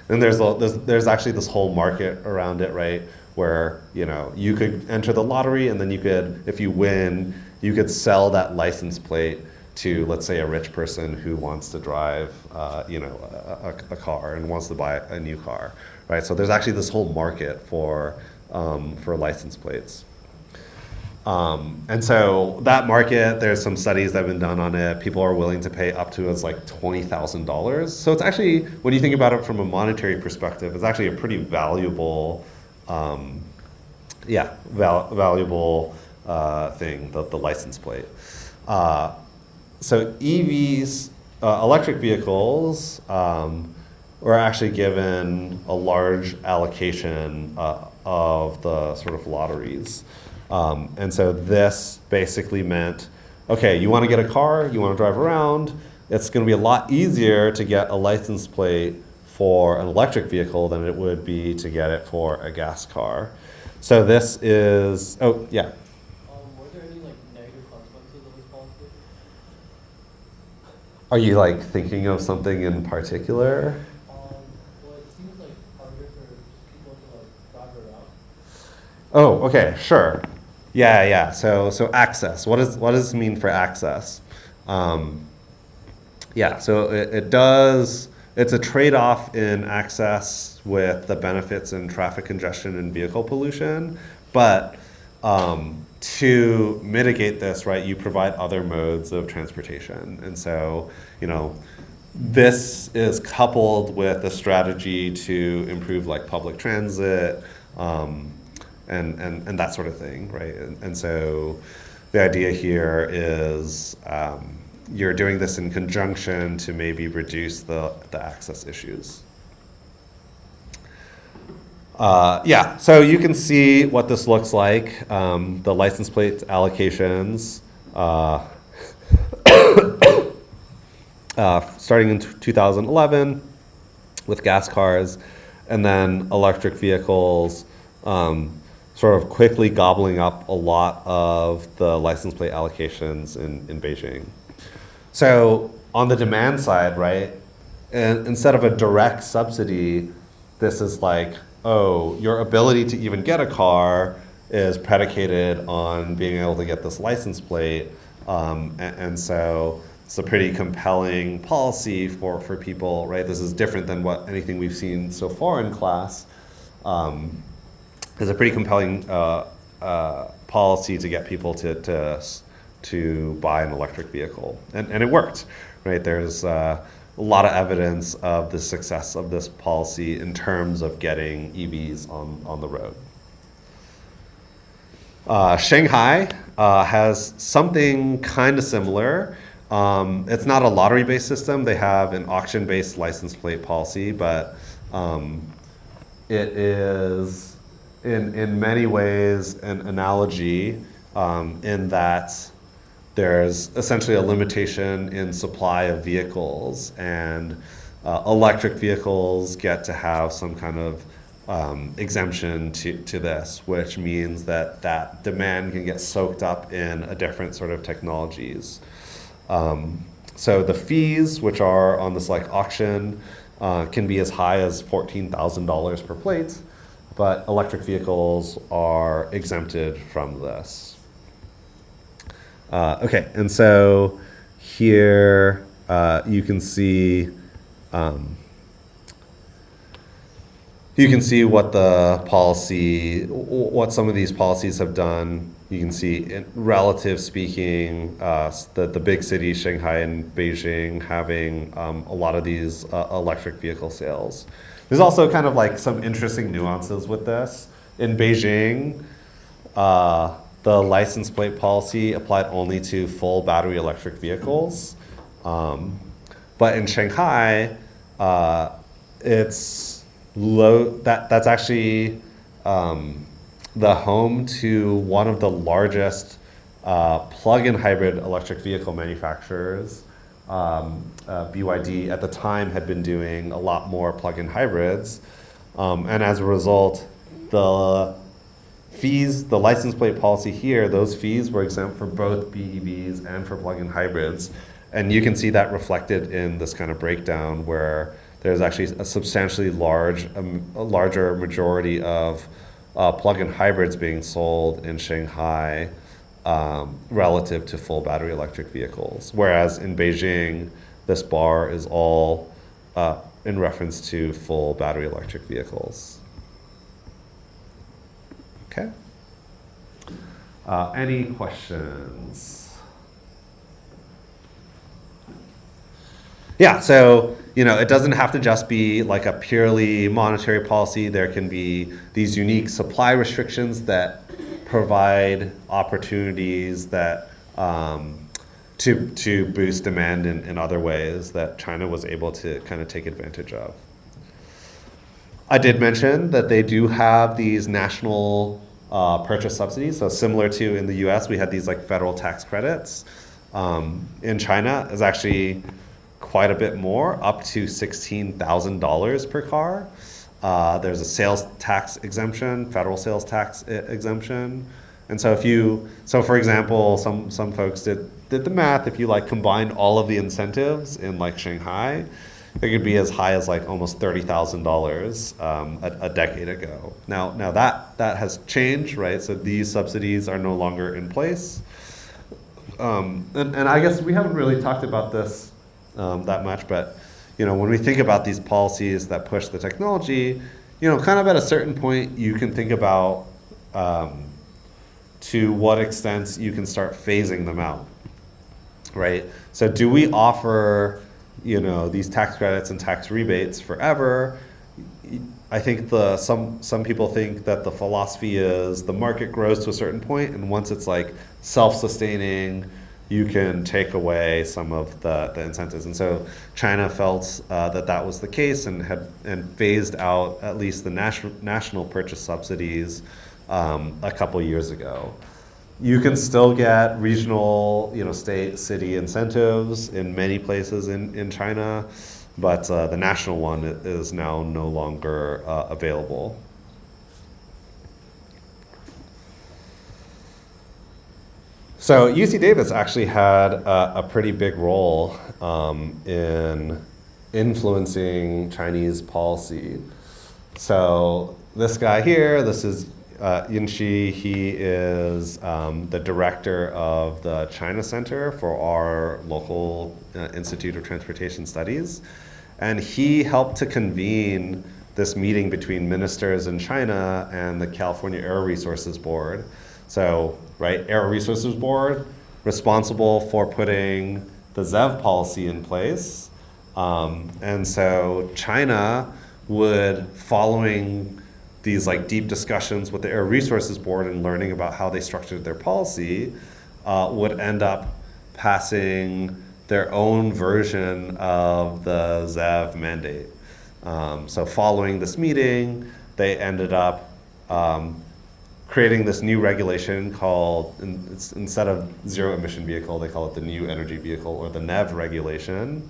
Speaker 1: And there's actually this whole market around it, right, where you could enter the lottery, and then you could, if you win, you could sell that license plate to, let's say, a rich person who wants to drive, a car and wants to buy a new car, right? So there's actually this whole market for license plates. And so that market, there's some studies that have been done on it. People are willing to pay up to as like $20,000. So it's actually, when you think about it from a monetary perspective, it's actually a pretty valuable, valuable thing, the license plate. So EVs, electric vehicles, were actually given a large allocation of the sort of lotteries. And so this basically meant, okay, you want to get a car, you want to drive around, it's going to be a lot easier to get a license plate for an electric vehicle than it would be to get it for a gas car. So this is, oh, yeah.
Speaker 3: Were there any negative consequences of this policy?
Speaker 1: Are you thinking of something in particular?
Speaker 3: Well, it seems harder for people to drive around.
Speaker 1: Oh, okay, sure. Yeah. So access. What does this mean for access? So it does. It's a trade-off in access with the benefits in traffic congestion and vehicle pollution, but to mitigate this, right, you provide other modes of transportation, and so this is coupled with a strategy to improve public transit. And that sort of thing, right? And so the idea here is you're doing this in conjunction to maybe reduce the access issues. So you can see what this looks like, the license plate allocations. Starting in 2011, with gas cars, and then electric vehicles sort of quickly gobbling up a lot of the license plate allocations in Beijing. So on the demand side, right, and instead of a direct subsidy, this is like, oh, your ability to even get a car is predicated on being able to get this license plate. And so it's a pretty compelling policy for people, right? This is different than what anything we've seen so far in class. It's a pretty compelling policy to get people to buy an electric vehicle, and it worked, right? There's a lot of evidence of the success of this policy in terms of getting EVs on the road. Shanghai has something kind of similar. It's not a lottery-based system. They have an auction-based license plate policy, but it is in many ways an analogy in that there's essentially a limitation in supply of vehicles, and electric vehicles get to have some kind of exemption to this, which means that demand can get soaked up in a different sort of technologies. So the fees, which are on this like auction, can be as high as $14,000 per plate, but electric vehicles are exempted from this. Okay, and so here you can see what the policy, what some of these policies have done. You can see, relative speaking, the big cities, Shanghai and Beijing, having a lot of these electric vehicle sales. There's also kind of like some interesting nuances with this. In Beijing, the license plate policy applied only to full battery electric vehicles. But in Shanghai, it's that's actually the home to one of the largest plug-in hybrid electric vehicle manufacturers. BYD at the time had been doing a lot more plug-in hybrids. And as a result, the fees, the license plate policy here, those fees were exempt for both BEVs and for plug-in hybrids. And you can see that reflected in this kind of breakdown where there's actually a substantially larger majority of plug-in hybrids being sold in Shanghai relative to full battery electric vehicles. Whereas in Beijing, this bar is all in reference to full battery electric vehicles. Okay. Any questions? Yeah, so it doesn't have to just be like a purely monetary policy. There can be these unique supply restrictions that provide opportunities that to boost demand in other ways that China was able to kind of take advantage of. I did mention that they do have these national purchase subsidies. So similar to in the US, we had these like federal tax credits. In China, it's actually quite a bit more, up to $16,000 per car. There's a sales tax exemption, federal sales tax exemption. And so for example, some folks did the math. If you like combined all of the incentives in like Shanghai, it could be as high as like almost $30,000 a decade ago. Now that has changed, right? So these subsidies are no longer in place. And I guess we haven't really talked about this that much, but when we think about these policies that push the technology, kind of at a certain point, you can think about to what extent you can start phasing them out, right? So do we offer these tax credits and tax rebates forever? I think some people think that the philosophy is the market grows to a certain point, and once it's like self-sustaining, you can take away some of the incentives. And so China felt that was the case and phased out at least the national purchase subsidies a couple years ago. You can still get regional, state, city incentives in many places in China. but the national one is now no longer available. So UC Davis actually had a pretty big role in influencing Chinese policy. So this guy here, this is Yinxi. He is the director of the China Center for our local Institute of Transportation Studies. And he helped to convene this meeting between ministers in China and the California Air Resources Board. So, right, Air Resources Board, responsible for putting the ZEV policy in place. And so China would, following these like deep discussions with the Air Resources Board and learning about how they structured their policy, would end up passing their own version of the ZEV mandate. So following this meeting, they ended up creating this new regulation called, instead of zero emission vehicle, they call it the new energy vehicle, or the NEV regulation.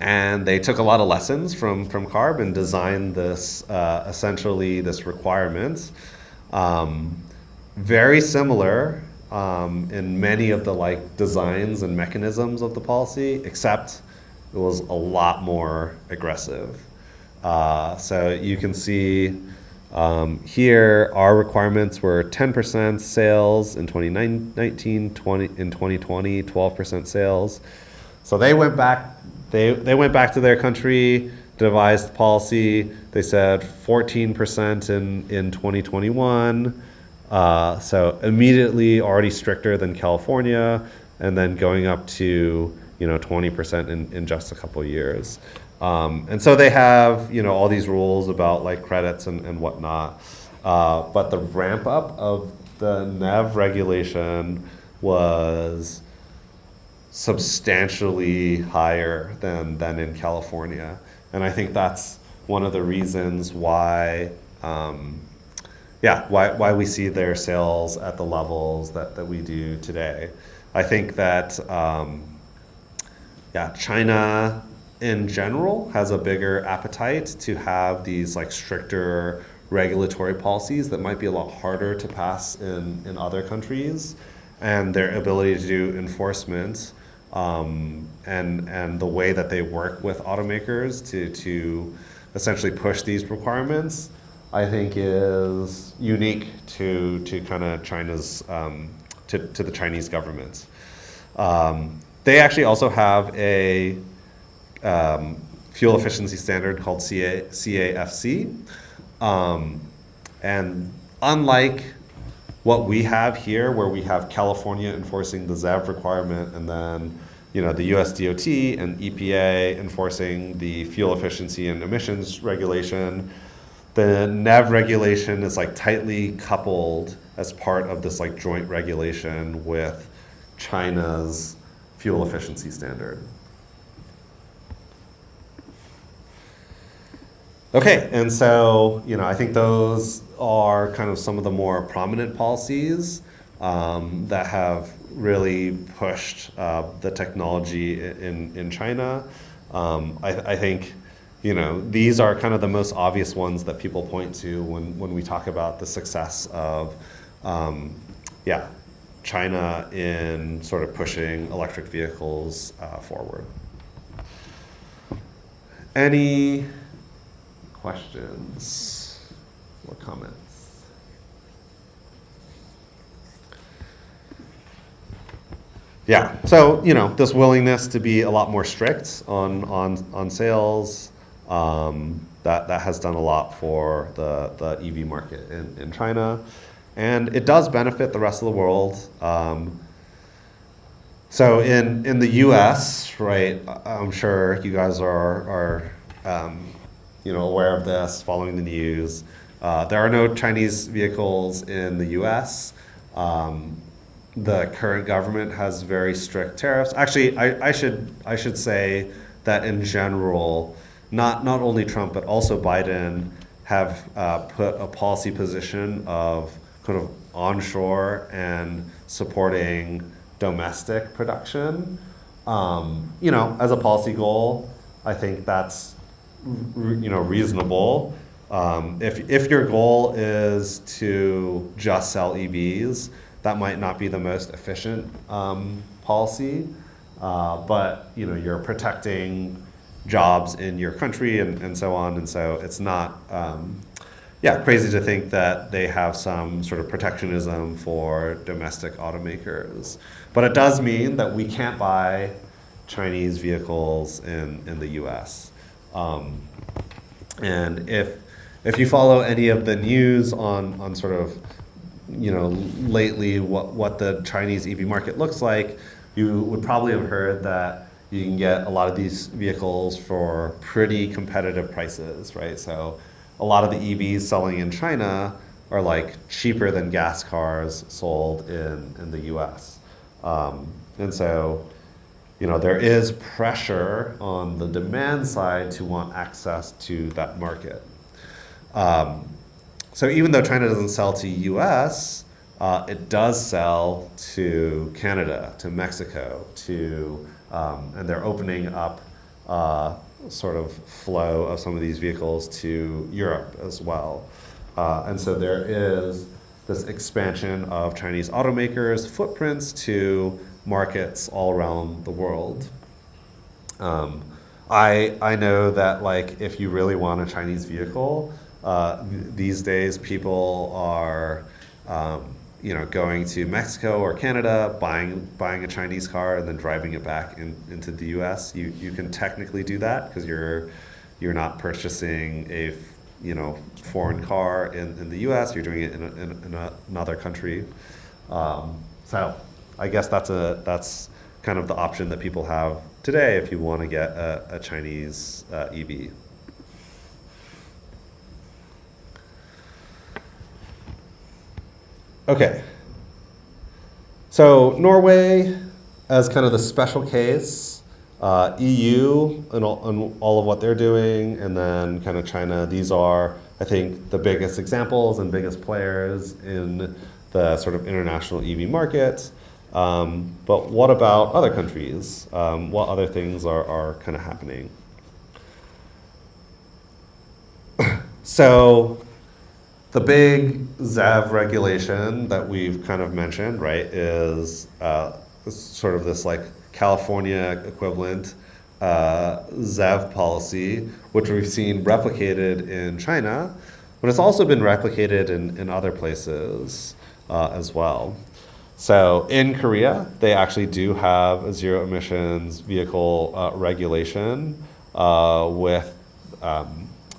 Speaker 1: And they took a lot of lessons from CARB and designed this, essentially this requirement. Very similar in many of the like designs and mechanisms of the policy, except it was a lot more aggressive. So you can see here our requirements were 10% sales in 2019, in 2020, 12% sales. So they went back. They went back to their country, devised policy. They said 14% in 2021. So immediately already stricter than California, and then going up to 20% in just a couple of years. And so they have all these rules about like credits and whatnot. But the ramp up of the NEV regulation was substantially higher than in California. And I think that's one of the reasons why why we see their sales at the levels that we do today. I think that China in general has a bigger appetite to have these like stricter regulatory policies that might be a lot harder to pass in other countries, and their ability to do enforcement and the way that they work with automakers to essentially push these requirements, I think is unique to kind of China's to the Chinese government. They actually also have a fuel efficiency standard called CAFC, and unlike what we have here, where we have California enforcing the ZEV requirement, and then the US DOT and EPA enforcing the fuel efficiency and emissions regulation, the NEV regulation is like tightly coupled as part of this like joint regulation with China's fuel efficiency standard. Okay, and so I think those are kind of some of the more prominent policies that have really pushed the technology in China. I think these are kind of the most obvious ones that people point to when we talk about the success of China in sort of pushing electric vehicles forward. Any questions or comments? Yeah, so this willingness to be a lot more strict on sales, that has done a lot for the EV market in China, and it does benefit the rest of the world. So in the U.S., right? I'm sure you guys are aware of this, following the news. There are no Chinese vehicles in the U.S. The current government has very strict tariffs. Actually, I should say that in general, not only Trump but also Biden have put a policy position of kind of onshore and supporting domestic production. As a policy goal, I think that's reasonable. If your goal is to just sell EVs, that might not be the most efficient policy, but you're protecting jobs in your country and so on, and so it's not crazy to think that they have some sort of protectionism for domestic automakers. But it does mean that we can't buy Chinese vehicles in the US. And if you follow any of the news on sort of, lately what the Chinese EV market looks like, you would probably have heard that you can get a lot of these vehicles for pretty competitive prices, right? So a lot of the EVs selling in China are like cheaper than gas cars sold in the US. And so, there is pressure on the demand side to want access to that market. So even though China doesn't sell to US, it does sell to Canada, to Mexico, and they're opening up sort of flow of some of these vehicles to Europe as well. And so there is this expansion of Chinese automakers' footprints to markets all around the world. I know that if you really want a Chinese vehicle, these days people are going to Mexico or Canada, buying a Chinese car and then driving it back into the U.S. You can technically do that because you're not purchasing a foreign car in the U.S. You're doing it in another country. So I guess that's kind of the option that people have today if you want to get a Chinese EV. Okay, so Norway as kind of the special case, EU and all of what they're doing, and then kind of China. These are, I think, the biggest examples and biggest players in the sort of international EV market. But what about other countries? What other things are kind of happening? So the big ZEV regulation that we've kind of mentioned, right, is sort of this California equivalent ZEV policy, which we've seen replicated in China, but it's also been replicated in other places as well. So in Korea, they actually do have a zero emissions vehicle regulation with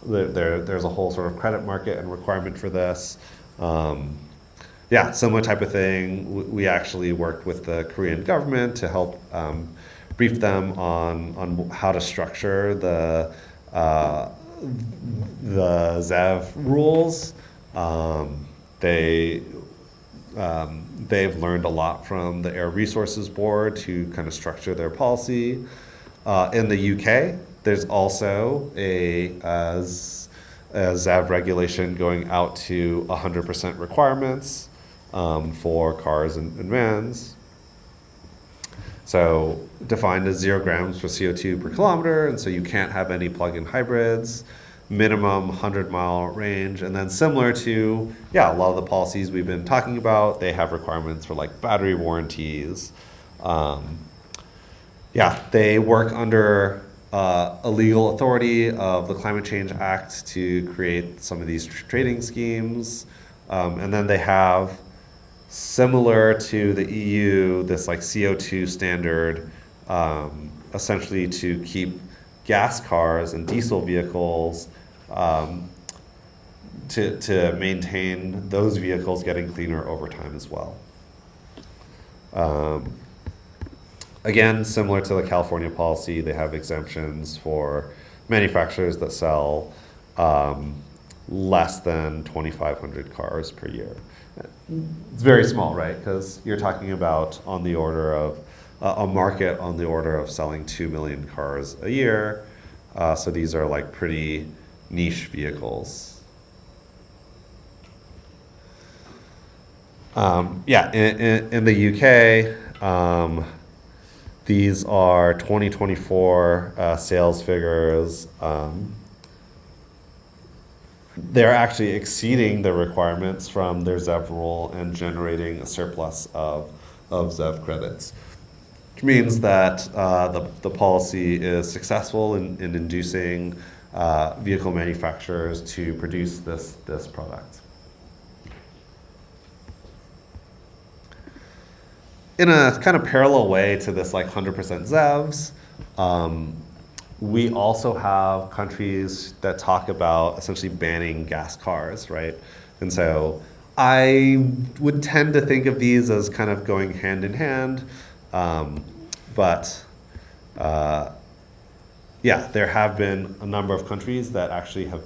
Speaker 1: there's a whole sort of credit market and requirement for this. Similar type of thing. We actually worked with the Korean government to help brief them on how to structure the ZEV rules. They've learned a lot from the Air Resources Board to kind of structure their policy. In the UK, there's also a ZEV regulation going out to 100% requirements for cars and vans. So defined as 0 grams for CO2 per kilometer, and so you can't have any plug-in hybrids, minimum 100-mile range, and then similar to, a lot of the policies we've been talking about, they have requirements for battery warranties. They work under a legal authority of the Climate Change Act to create some of these trading schemes. And then they have, similar to the EU, this CO2 standard, essentially to keep gas cars and diesel vehicles to maintain those vehicles getting cleaner over time as well. Again, similar to the California policy, they have exemptions for manufacturers that sell less than 2,500 cars per year. It's very small, right? Because you're talking about on the order of a market on the order of selling 2 million cars a year. So these are pretty niche vehicles. In the UK, These are 2024 sales figures. They're actually exceeding the requirements from their ZEV rule and generating a surplus of ZEV credits, which means that the policy is successful in inducing vehicle manufacturers to produce this product. In a kind of parallel way to this like 100% ZEVs, we also have countries that talk about essentially banning gas cars, right? And so I would tend to think of these as kind of going hand in hand, but yeah, there have been a number of countries that actually have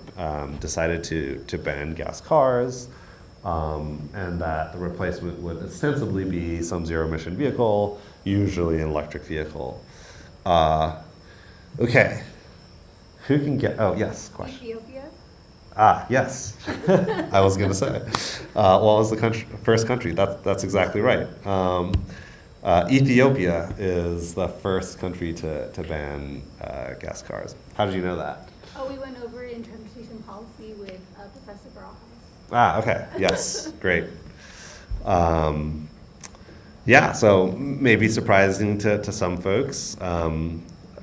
Speaker 1: decided to ban gas cars, and that the replacement would ostensibly be some zero-emission vehicle, usually an electric vehicle. Okay, who can get, oh, yes, question.
Speaker 2: Ethiopia?
Speaker 1: Ah, yes, I was gonna say. What was the first country? That's exactly right. Ethiopia is the first country to ban gas cars. How did you know that?
Speaker 2: Oh, we went over it in transportation policy with Professor Barajas.
Speaker 1: Ah, okay, yes, great. Yeah, so maybe surprising to some folks.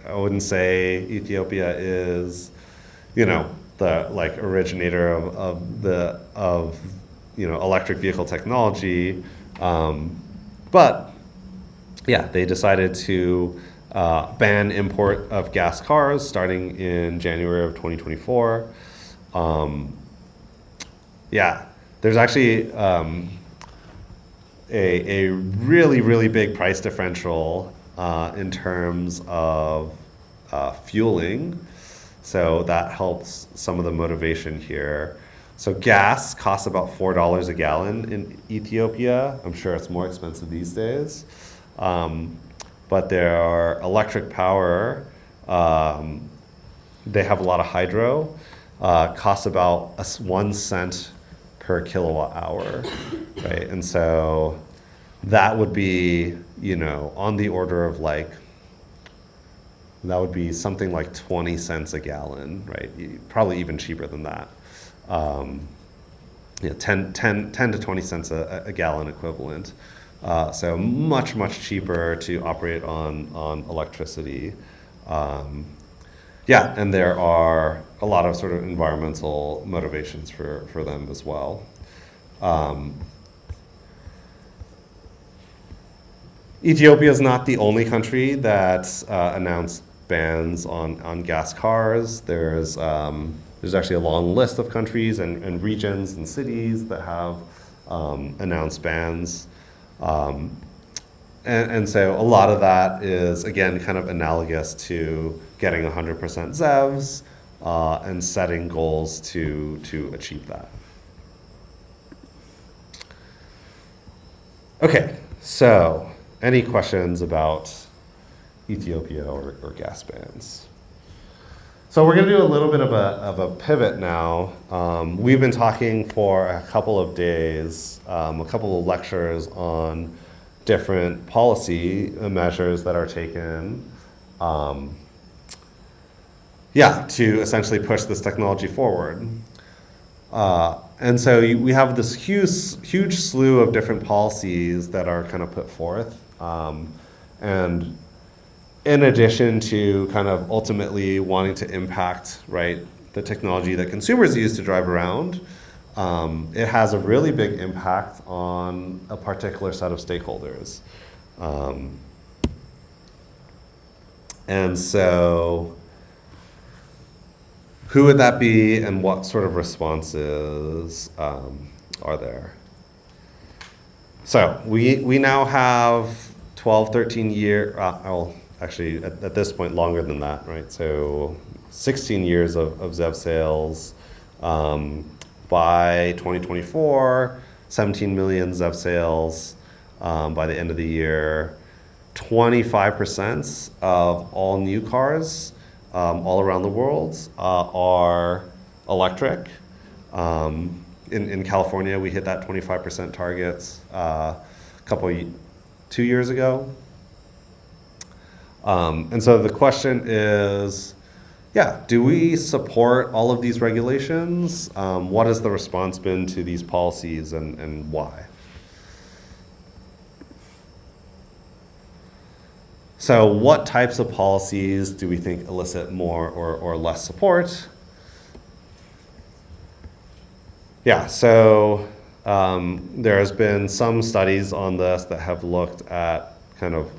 Speaker 1: I wouldn't say Ethiopia is, the like originator of electric vehicle technology, but yeah, they decided to ban import of gas cars starting in January of 2024. Yeah, there's actually a really big price differential in terms of fueling. So that helps some of the motivation here. So gas costs about $4 a gallon in Ethiopia. I'm sure it's more expensive these days. But their electric power, they have a lot of hydro, costs about 1 cent per kilowatt hour, right? And so that would be, on the order of that would be something like 20 cents a gallon, right? Probably even cheaper than that. 10 to 20 cents a gallon equivalent. So much cheaper to operate on electricity. Yeah, and there are a lot of sort of environmental motivations for them as well. Ethiopia is not the only country that announced bans on gas cars. There's actually a long list of countries and regions and cities that have announced bans. And so a lot of that is, again, kind of analogous to getting 100% ZEVs and setting goals to achieve that. Okay, so any questions about Ethiopia or gas bans? So we're going to do a little bit of a pivot now. We've been talking for a couple of days, a couple of lectures on different policy measures that are taken, to essentially push this technology forward. And so we have this huge slew of different policies that are kind of put forth. And in addition to kind of ultimately wanting to impact, right, the technology that consumers use to drive around, it has a really big impact on a particular set of stakeholders. And so who would that be and what sort of responses are there? So we now have 12, 13 year, actually at this point longer than that, right? So 16 years of ZEV sales. By 2024, 17 million ZEV sales by the end of the year. 25% of all new cars all around the world are electric. In California, we hit that 25% target 2 years ago. And so the question is, yeah, do we support all of these regulations? What has the response been to these policies and why? So what types of policies do we think elicit more or less support? Yeah, so there has been some studies on this that have looked at kind of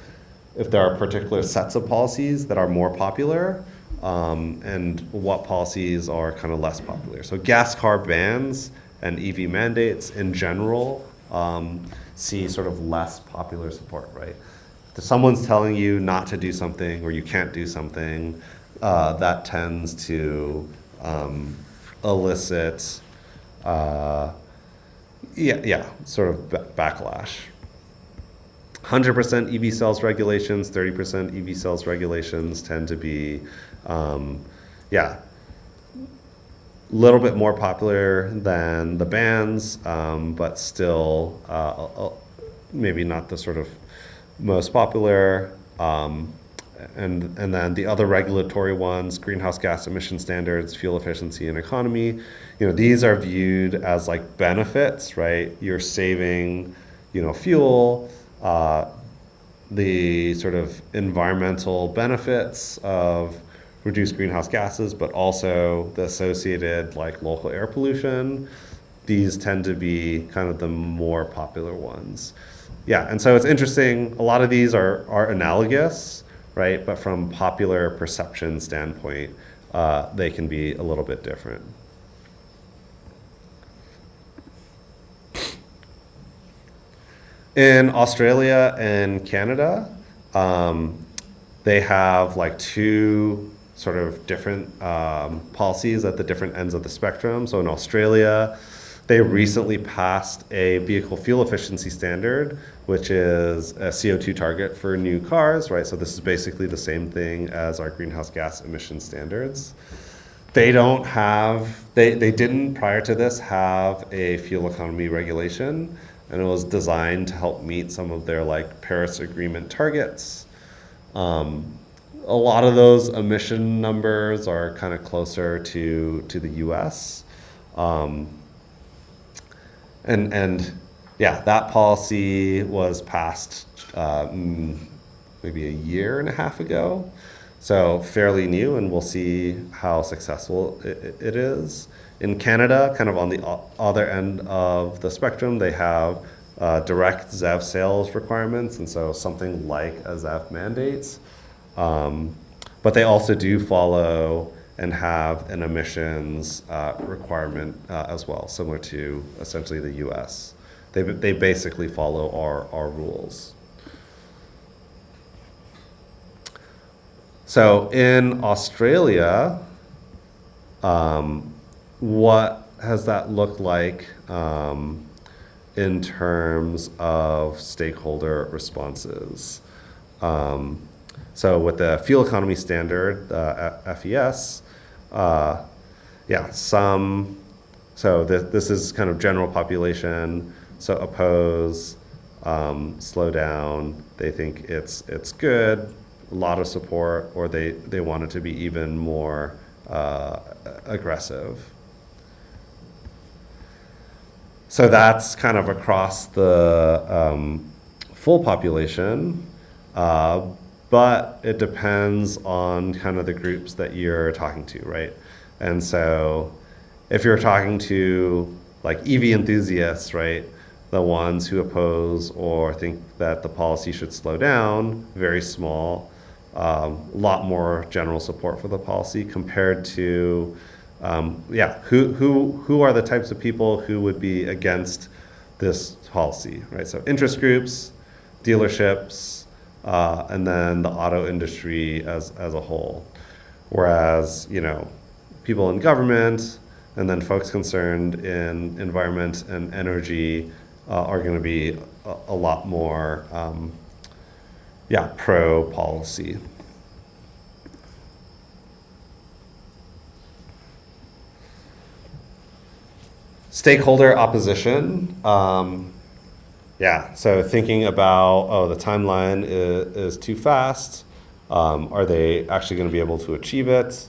Speaker 1: if there are particular sets of policies that are more popular and what policies are kind of less popular. So gas car bans and EV mandates in general see sort of less popular support, right? If someone's telling you not to do something or you can't do something, that tends to elicit sort of backlash. 100% EV cells regulations, 30% EV cells regulations tend to be, a little bit more popular than the bans, but still maybe not the sort of most popular. And then the other regulatory ones, greenhouse gas emission standards, fuel efficiency and economy, these are viewed as like benefits, right? You're saving, fuel, the sort of environmental benefits of reduced greenhouse gases, but also the associated like local air pollution. These tend to be kind of the more popular ones. Yeah, and so it's interesting, a lot of these are analogous, right? But from popular perception standpoint, they can be a little bit different. In Australia and Canada, they have like two sort of different policies at the different ends of the spectrum. So in Australia, they recently passed a vehicle fuel efficiency standard, which is a CO2 target for new cars, right? So this is basically the same thing as our greenhouse gas emission standards. They don't have, they didn't prior to this have a fuel economy regulation, and it was designed to help meet some of their like Paris Agreement targets. A lot of those emission numbers are kind of closer to the US. That policy was passed maybe a year and a half ago. So fairly new, and we'll see how successful it is. In Canada, kind of on the other end of the spectrum, they have direct ZEV sales requirements, and so something like a ZEV mandate. But they also do follow and have an emissions requirement as well, similar to essentially the US. They basically follow our rules. So in Australia, what has that looked like in terms of stakeholder responses? So with the fuel economy standard, FES, this is kind of general population. So oppose, slow down. They think it's good, a lot of support, or they want it to be even more aggressive. So that's kind of across the full population, but it depends on kind of the groups that you're talking to, right? And so if you're talking to like EV enthusiasts, right, the ones who oppose or think that the policy should slow down, very small, a lot more general support for the policy compared to, who are the types of people who would be against this policy, right? So interest groups, dealerships, and then the auto industry as a whole. Whereas, people in government and then folks concerned in environment and energy are going to be a lot more, pro-policy. Stakeholder opposition. So thinking about, the timeline is too fast. Are they actually going to be able to achieve it?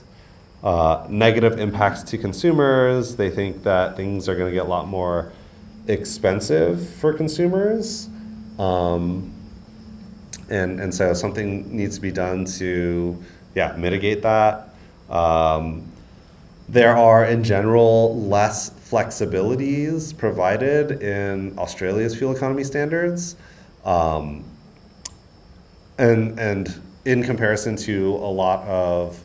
Speaker 1: Negative impacts to consumers. They think that things are going to get a lot more expensive for consumers. And so something needs to be done to, mitigate that. There are, in general, less flexibilities provided in Australia's fuel economy standards. And in comparison to a lot of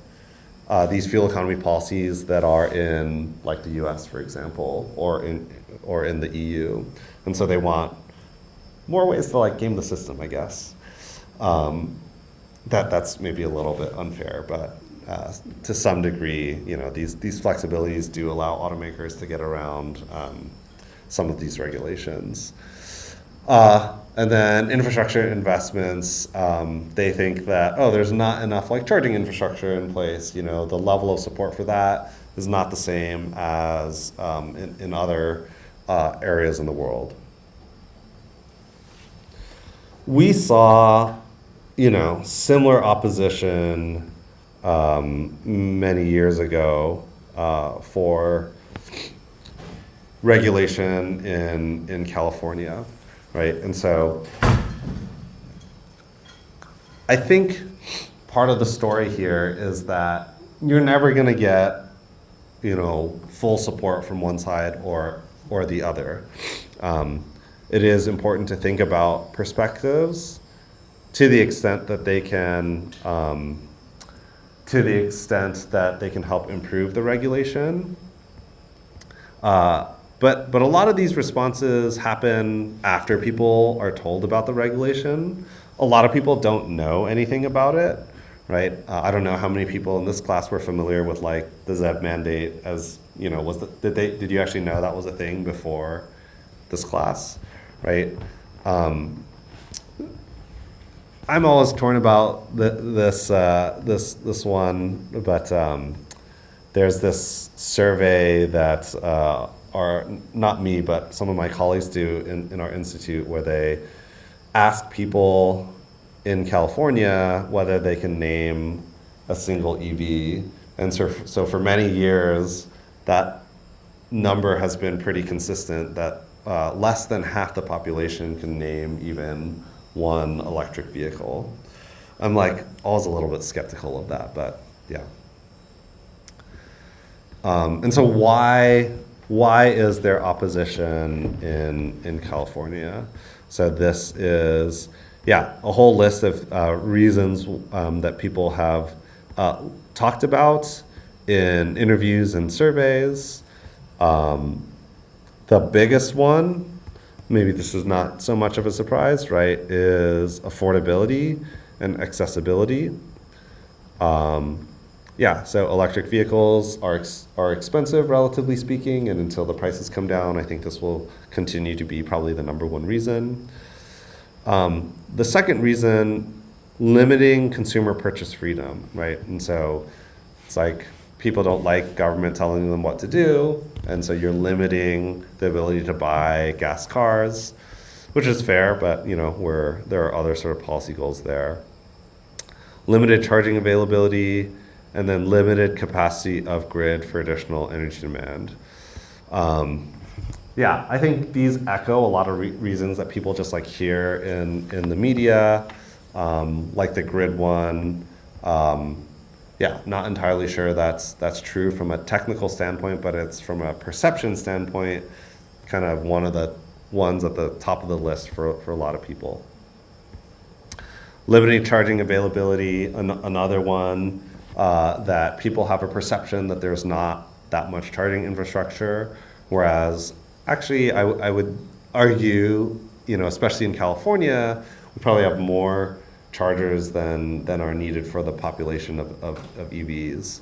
Speaker 1: these fuel economy policies that are in, like, the US, for example, or in the EU. And so they want more ways to, like, game the system, I guess. That's maybe a little bit unfair, but to some degree, these flexibilities do allow automakers to get around some of these regulations. And then infrastructure investments, they think that, there's not enough, like, charging infrastructure in place. The level of support for that is not the same as in other areas in the world. We saw, similar opposition many years ago for regulation in California, right? And so I think part of the story here is that you're never going to get, full support from one side or the other. It is important to think about perspectives to the extent that they can help improve the regulation. But a lot of these responses happen after people are told about the regulation. A lot of people don't know anything about it, right? I don't know how many people in this class were familiar with, like, the ZEV mandate as, did you actually know that was a thing before this class, right? I'm always torn about this one, but there's this survey that are not me, but some of my colleagues do in our institute, where they ask people in California whether they can name a single EV. And so for many years, that number has been pretty consistent, that less than half the population can name even one electric vehicle. I'm, like, always a little bit skeptical of that, but yeah. And so why is there opposition in California? So this is, a whole list of reasons that people have talked about in interviews and surveys. The biggest one, maybe this is not so much of a surprise, right, is affordability and accessibility. So electric vehicles are expensive, relatively speaking, and until the prices come down, I think this will continue to be probably the number one reason. The second reason, limiting consumer purchase freedom, right? And so it's like people don't like government telling them what to do, and so you're limiting the ability to buy gas cars, which is fair, but there are other sort of policy goals there. Limited charging availability, and then limited capacity of grid for additional energy demand. I think these echo a lot of reasons that people just, like, hear in the media, like the grid one. Not entirely sure that's true from a technical standpoint, but it's from a perception standpoint, kind of one of the ones at the top of the list for a lot of people. Limiting charging availability, another one, that people have a perception that there's not that much charging infrastructure, whereas actually I would argue, especially in California, we probably have more chargers than are needed for the population of EVs.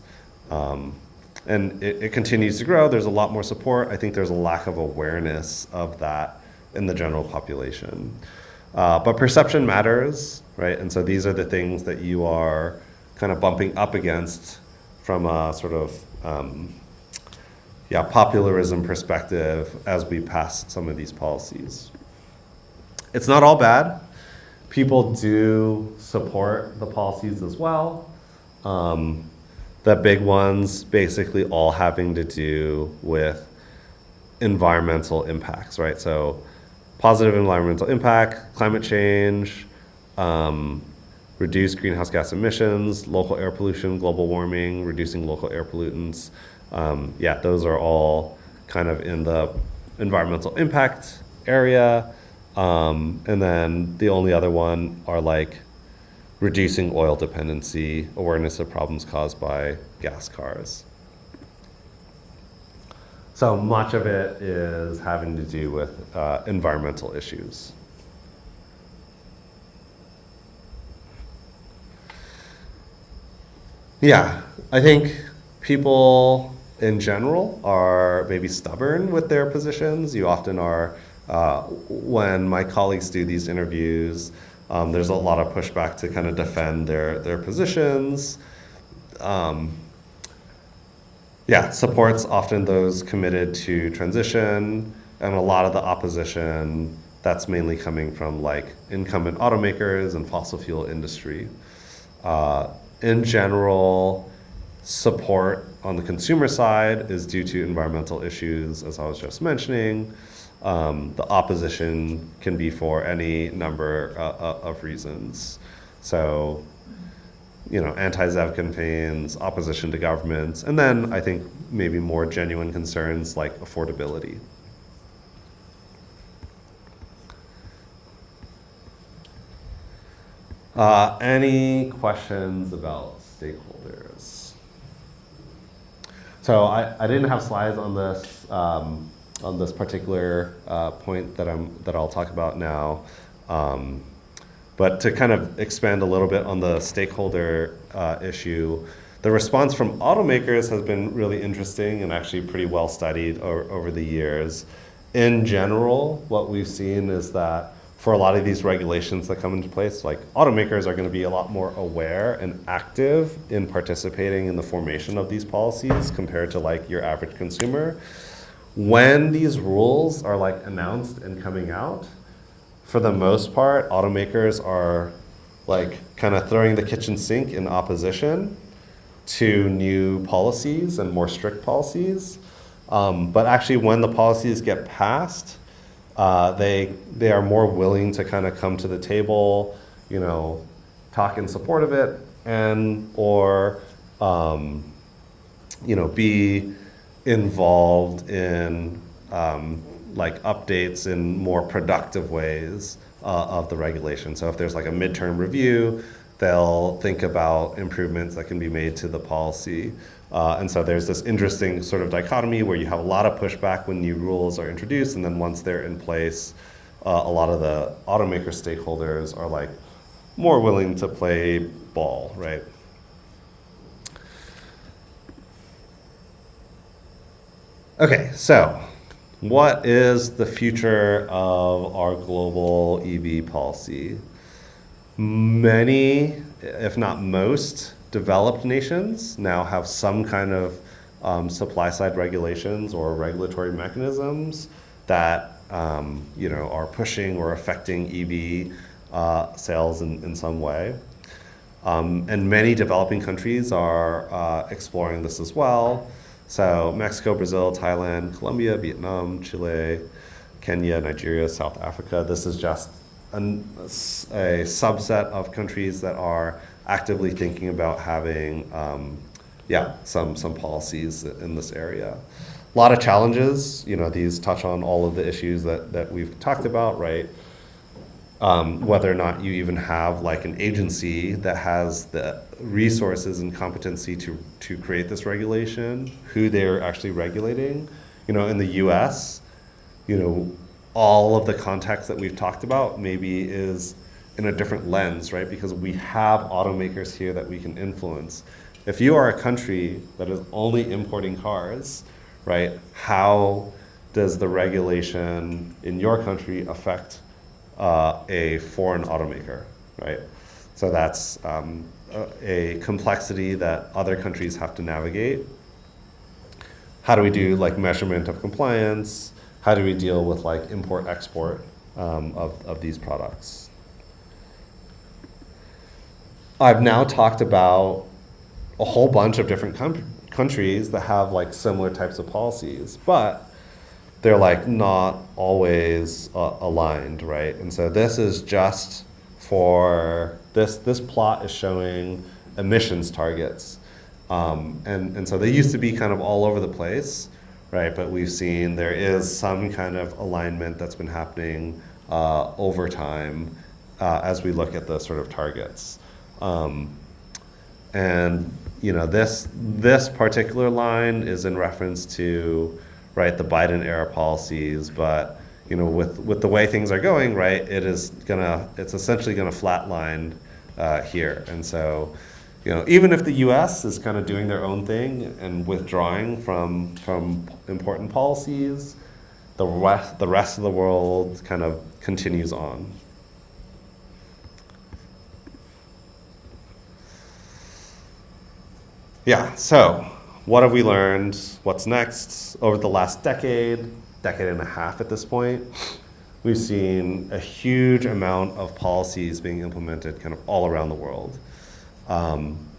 Speaker 1: And it continues to grow. There's a lot more support. I think there's a lack of awareness of that in the general population. But perception matters, right? And so these are the things that you are kind of bumping up against from a sort of popularism perspective as we pass some of these policies. It's not all bad. People do support the policies as well. The big ones basically all having to do with environmental impacts, right? So positive environmental impact, climate change, reduce greenhouse gas emissions, local air pollution, global warming, reducing local air pollutants. Yeah, those are all kind of in the environmental impact area. And then the only other one are like reducing oil dependency, awareness of problems caused by gas cars. So much of it is having to do with environmental issues. Yeah, I think people in general are maybe stubborn with their positions. You often are, when my colleagues do these interviews, there's a lot of pushback to kind of defend their positions. Yeah, supports often those committed to transition, and a lot of the opposition that's mainly coming from like incumbent automakers and fossil fuel industry. In general, support on the consumer side is due to environmental issues, as I was just mentioning. The opposition can be for any number of reasons. So, you know, anti-ZEV campaigns, opposition to governments, and then I think maybe more genuine concerns like affordability. Any questions about stakeholders? So I didn't have slides on this particular point that I'll talk about now. But to kind of expand a little bit on the stakeholder issue, the response from automakers has been really interesting and actually pretty well studied over the years. In general, what we've seen is that for a lot of these regulations that come into place, like automakers are going to be a lot more aware and active in participating in the formation of these policies compared to like your average consumer. When these rules are like announced and coming out, for the most part, automakers are like kind of throwing the kitchen sink in opposition to new policies and more strict policies. But actually when the policies get passed, they are more willing to kind of come to the table, you know, talk in support of it, and or you know, be involved in like updates in more productive ways of the regulation. So if there's like a midterm review, they'll think about improvements that can be made to the policy. And so there's this interesting sort of dichotomy where you have a lot of pushback when new rules are introduced, and then once they're in place, a lot of the automaker stakeholders are like more willing to play ball, right? Okay, so what is the future of our global EV policy? Many, if not most, developed nations now have some kind of supply side regulations or regulatory mechanisms that you know, are pushing or affecting EV sales in some way. And many developing countries are exploring this as well. So Mexico, Brazil, Thailand, Colombia, Vietnam, Chile, Kenya, Nigeria, South Africa. This is just a subset of countries that are actively thinking about having some policies in this area. A lot of challenges, you know, these touch on all of the issues that we've talked about, right? Whether or not you even have like an agency that has the resources and competency to create this regulation, who they're actually regulating. You know, in the US, you know, all of the context that we've talked about maybe is in a different lens, right? Because we have automakers here that we can influence. If you are a country that is only importing cars, right, how does the regulation in your country affect a foreign automaker, right? So that's a complexity that other countries have to navigate. How do we do like measurement of compliance? How do we deal with like import-export of these products? I've now talked about a whole bunch of different countries that have like similar types of policies, but they're like not always aligned, right? And so this is just for this plot is showing emissions targets, and so they used to be kind of all over the place, right? But we've seen there is some kind of alignment that's been happening over time as we look at the sort of targets. And this particular line is in reference to, right, the Biden era policies, but with the way things are going, right, it's essentially gonna flatline here. And so even if the U.S. is kind of doing their own thing and withdrawing from important policies, the rest of the world kind of continues on. Yeah, so what have we learned? What's next? Over the last decade and a half at this point, we've seen a huge amount of policies being implemented kind of all around the world.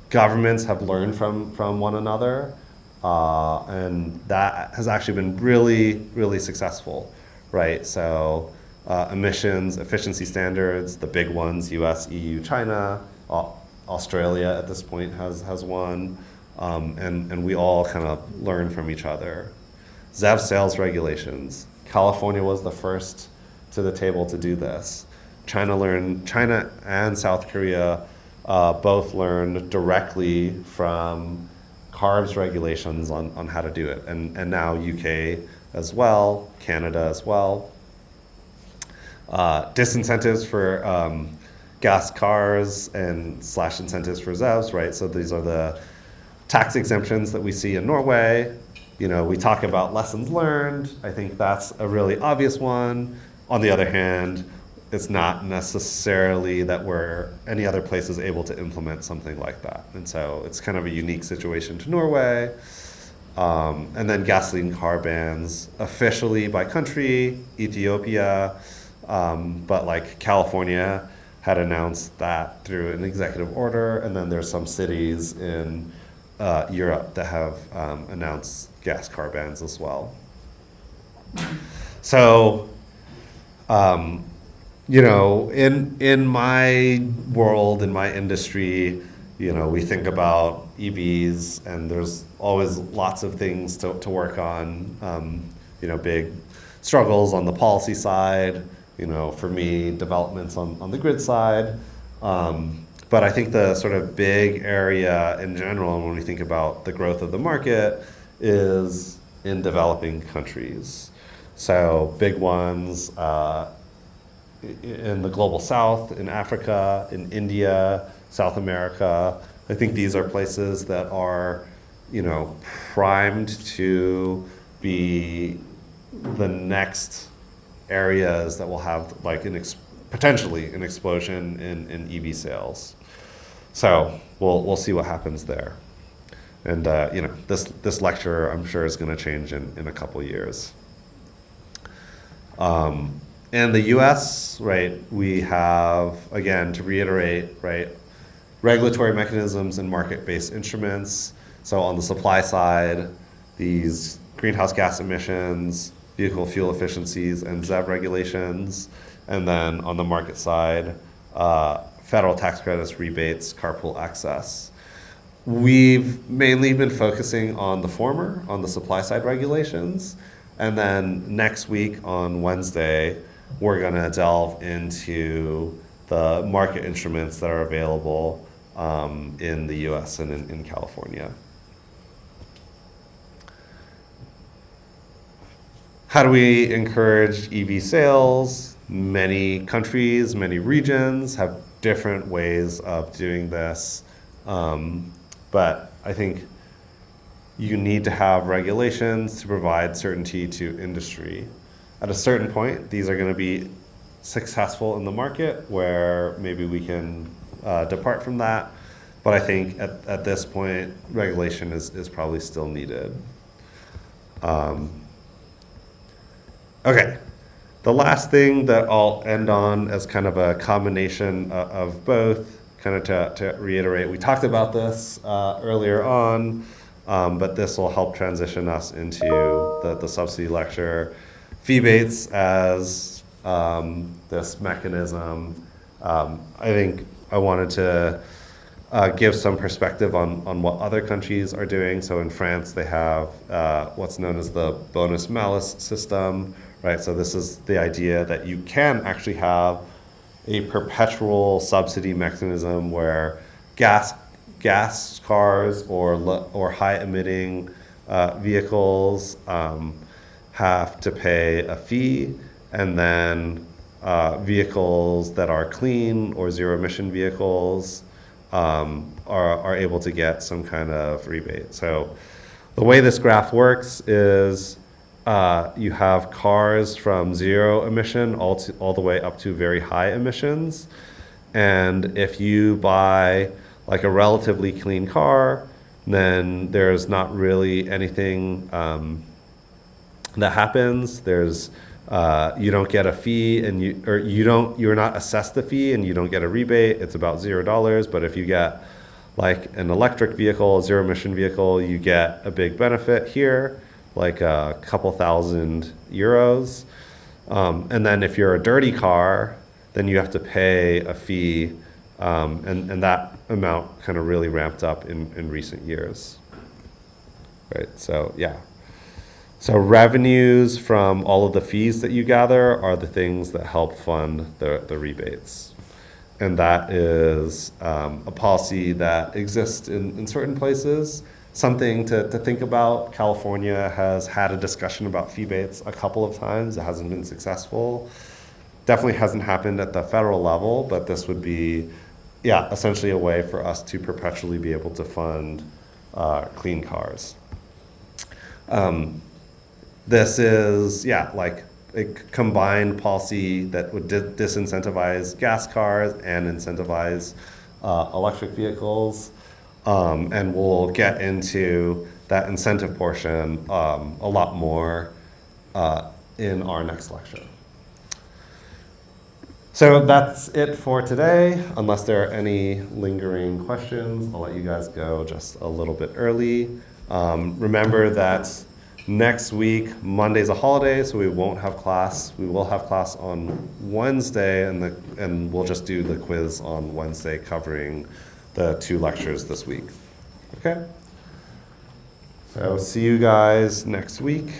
Speaker 1: Governments have learned from one another, and that has actually been really, really successful, right? So emissions efficiency standards, the big ones, US, EU, China, Australia at this point has one. And we all kind of learn from each other. ZEV sales regulations. California was the first to the table to do this. China and South Korea both learned directly from CARB's regulations on how to do it. And now UK as well, Canada as well. Disincentives for gas cars and / incentives for ZEVs, right? So these are the tax exemptions that we see in Norway. We talk about lessons learned. I think that's a really obvious one. On the other hand, it's not necessarily that any other place is able to implement something like that. And so it's kind of a unique situation to Norway. And then gasoline car bans officially by country, Ethiopia, but like California had announced that through an executive order. And then there's some cities in Europe that have announced gas car bans as well. So, in my world, in my industry, we think about EVs, and there's always lots of things to work on. Big struggles on the policy side. For me, developments on the grid side. But I think the sort of big area in general, when we think about the growth of the market, is in developing countries. So big ones in the global south, in Africa, in India, South America. I think these are places that are, primed to be the next areas that will have like potentially an explosion in EV sales. So we'll see what happens there. And this lecture, I'm sure, is going to change in a couple years. In the U.S., right, we have, again, to reiterate, right, regulatory mechanisms and market-based instruments. So on the supply side, these greenhouse gas emissions, vehicle fuel efficiencies, and ZEV regulations. And then on the market side, federal tax credits, rebates, carpool access. We've mainly been focusing on the former, on the supply side regulations. And then next week on Wednesday, we're going to delve into the market instruments that are available in the US and in California. How do we encourage EV sales? Many countries, many regions have different ways of doing this. But I think you need to have regulations to provide certainty to industry. At a certain point, these are going to be successful in the market where maybe we can depart from that. But I think at this point, regulation is probably still needed. Okay, the last thing that I'll end on as kind of a combination of both kind of to reiterate, we talked about this earlier on, but this will help transition us into the subsidy lecture. Fee-bates as this mechanism. I think I wanted to give some perspective on what other countries are doing. So in France, they have what's known as the bonus-malus system, right? So this is the idea that you can actually have a perpetual subsidy mechanism where gas cars or high-emitting vehicles have to pay a fee, and then vehicles that are clean or zero-emission vehicles are able to get some kind of rebate. So the way this graph works is you have cars from zero emission all the way up to very high emissions. And if you buy like a relatively clean car, then there's not really anything that happens. There's you don't get a fee, and you're not assessed the fee, and you don't get a rebate. It's about $0. But if you get like an electric vehicle, zero emission vehicle, you get a big benefit here, like a couple €1,000. And then if you're a dirty car, then you have to pay a fee, and that amount kind of really ramped up in recent years. Right, so yeah. So revenues from all of the fees that you gather are the things that help fund the rebates. And that is a policy that exists in certain places. Something to think about. California has had a discussion about fee-bates a couple of times. It hasn't been successful. Definitely hasn't happened at the federal level, but this would be, yeah, essentially a way for us to perpetually be able to fund clean cars. This is, yeah, like a combined policy that would disincentivize gas cars and incentivize electric vehicles. And we'll get into that incentive portion a lot more in our next lecture. So that's it for today. Unless there are any lingering questions, I'll let you guys go just a little bit early. Remember that next week, Monday's a holiday, so we won't have class. We will have class on Wednesday, and we'll just do the quiz on Wednesday covering the 2 lectures this week. Okay? So see you guys next week.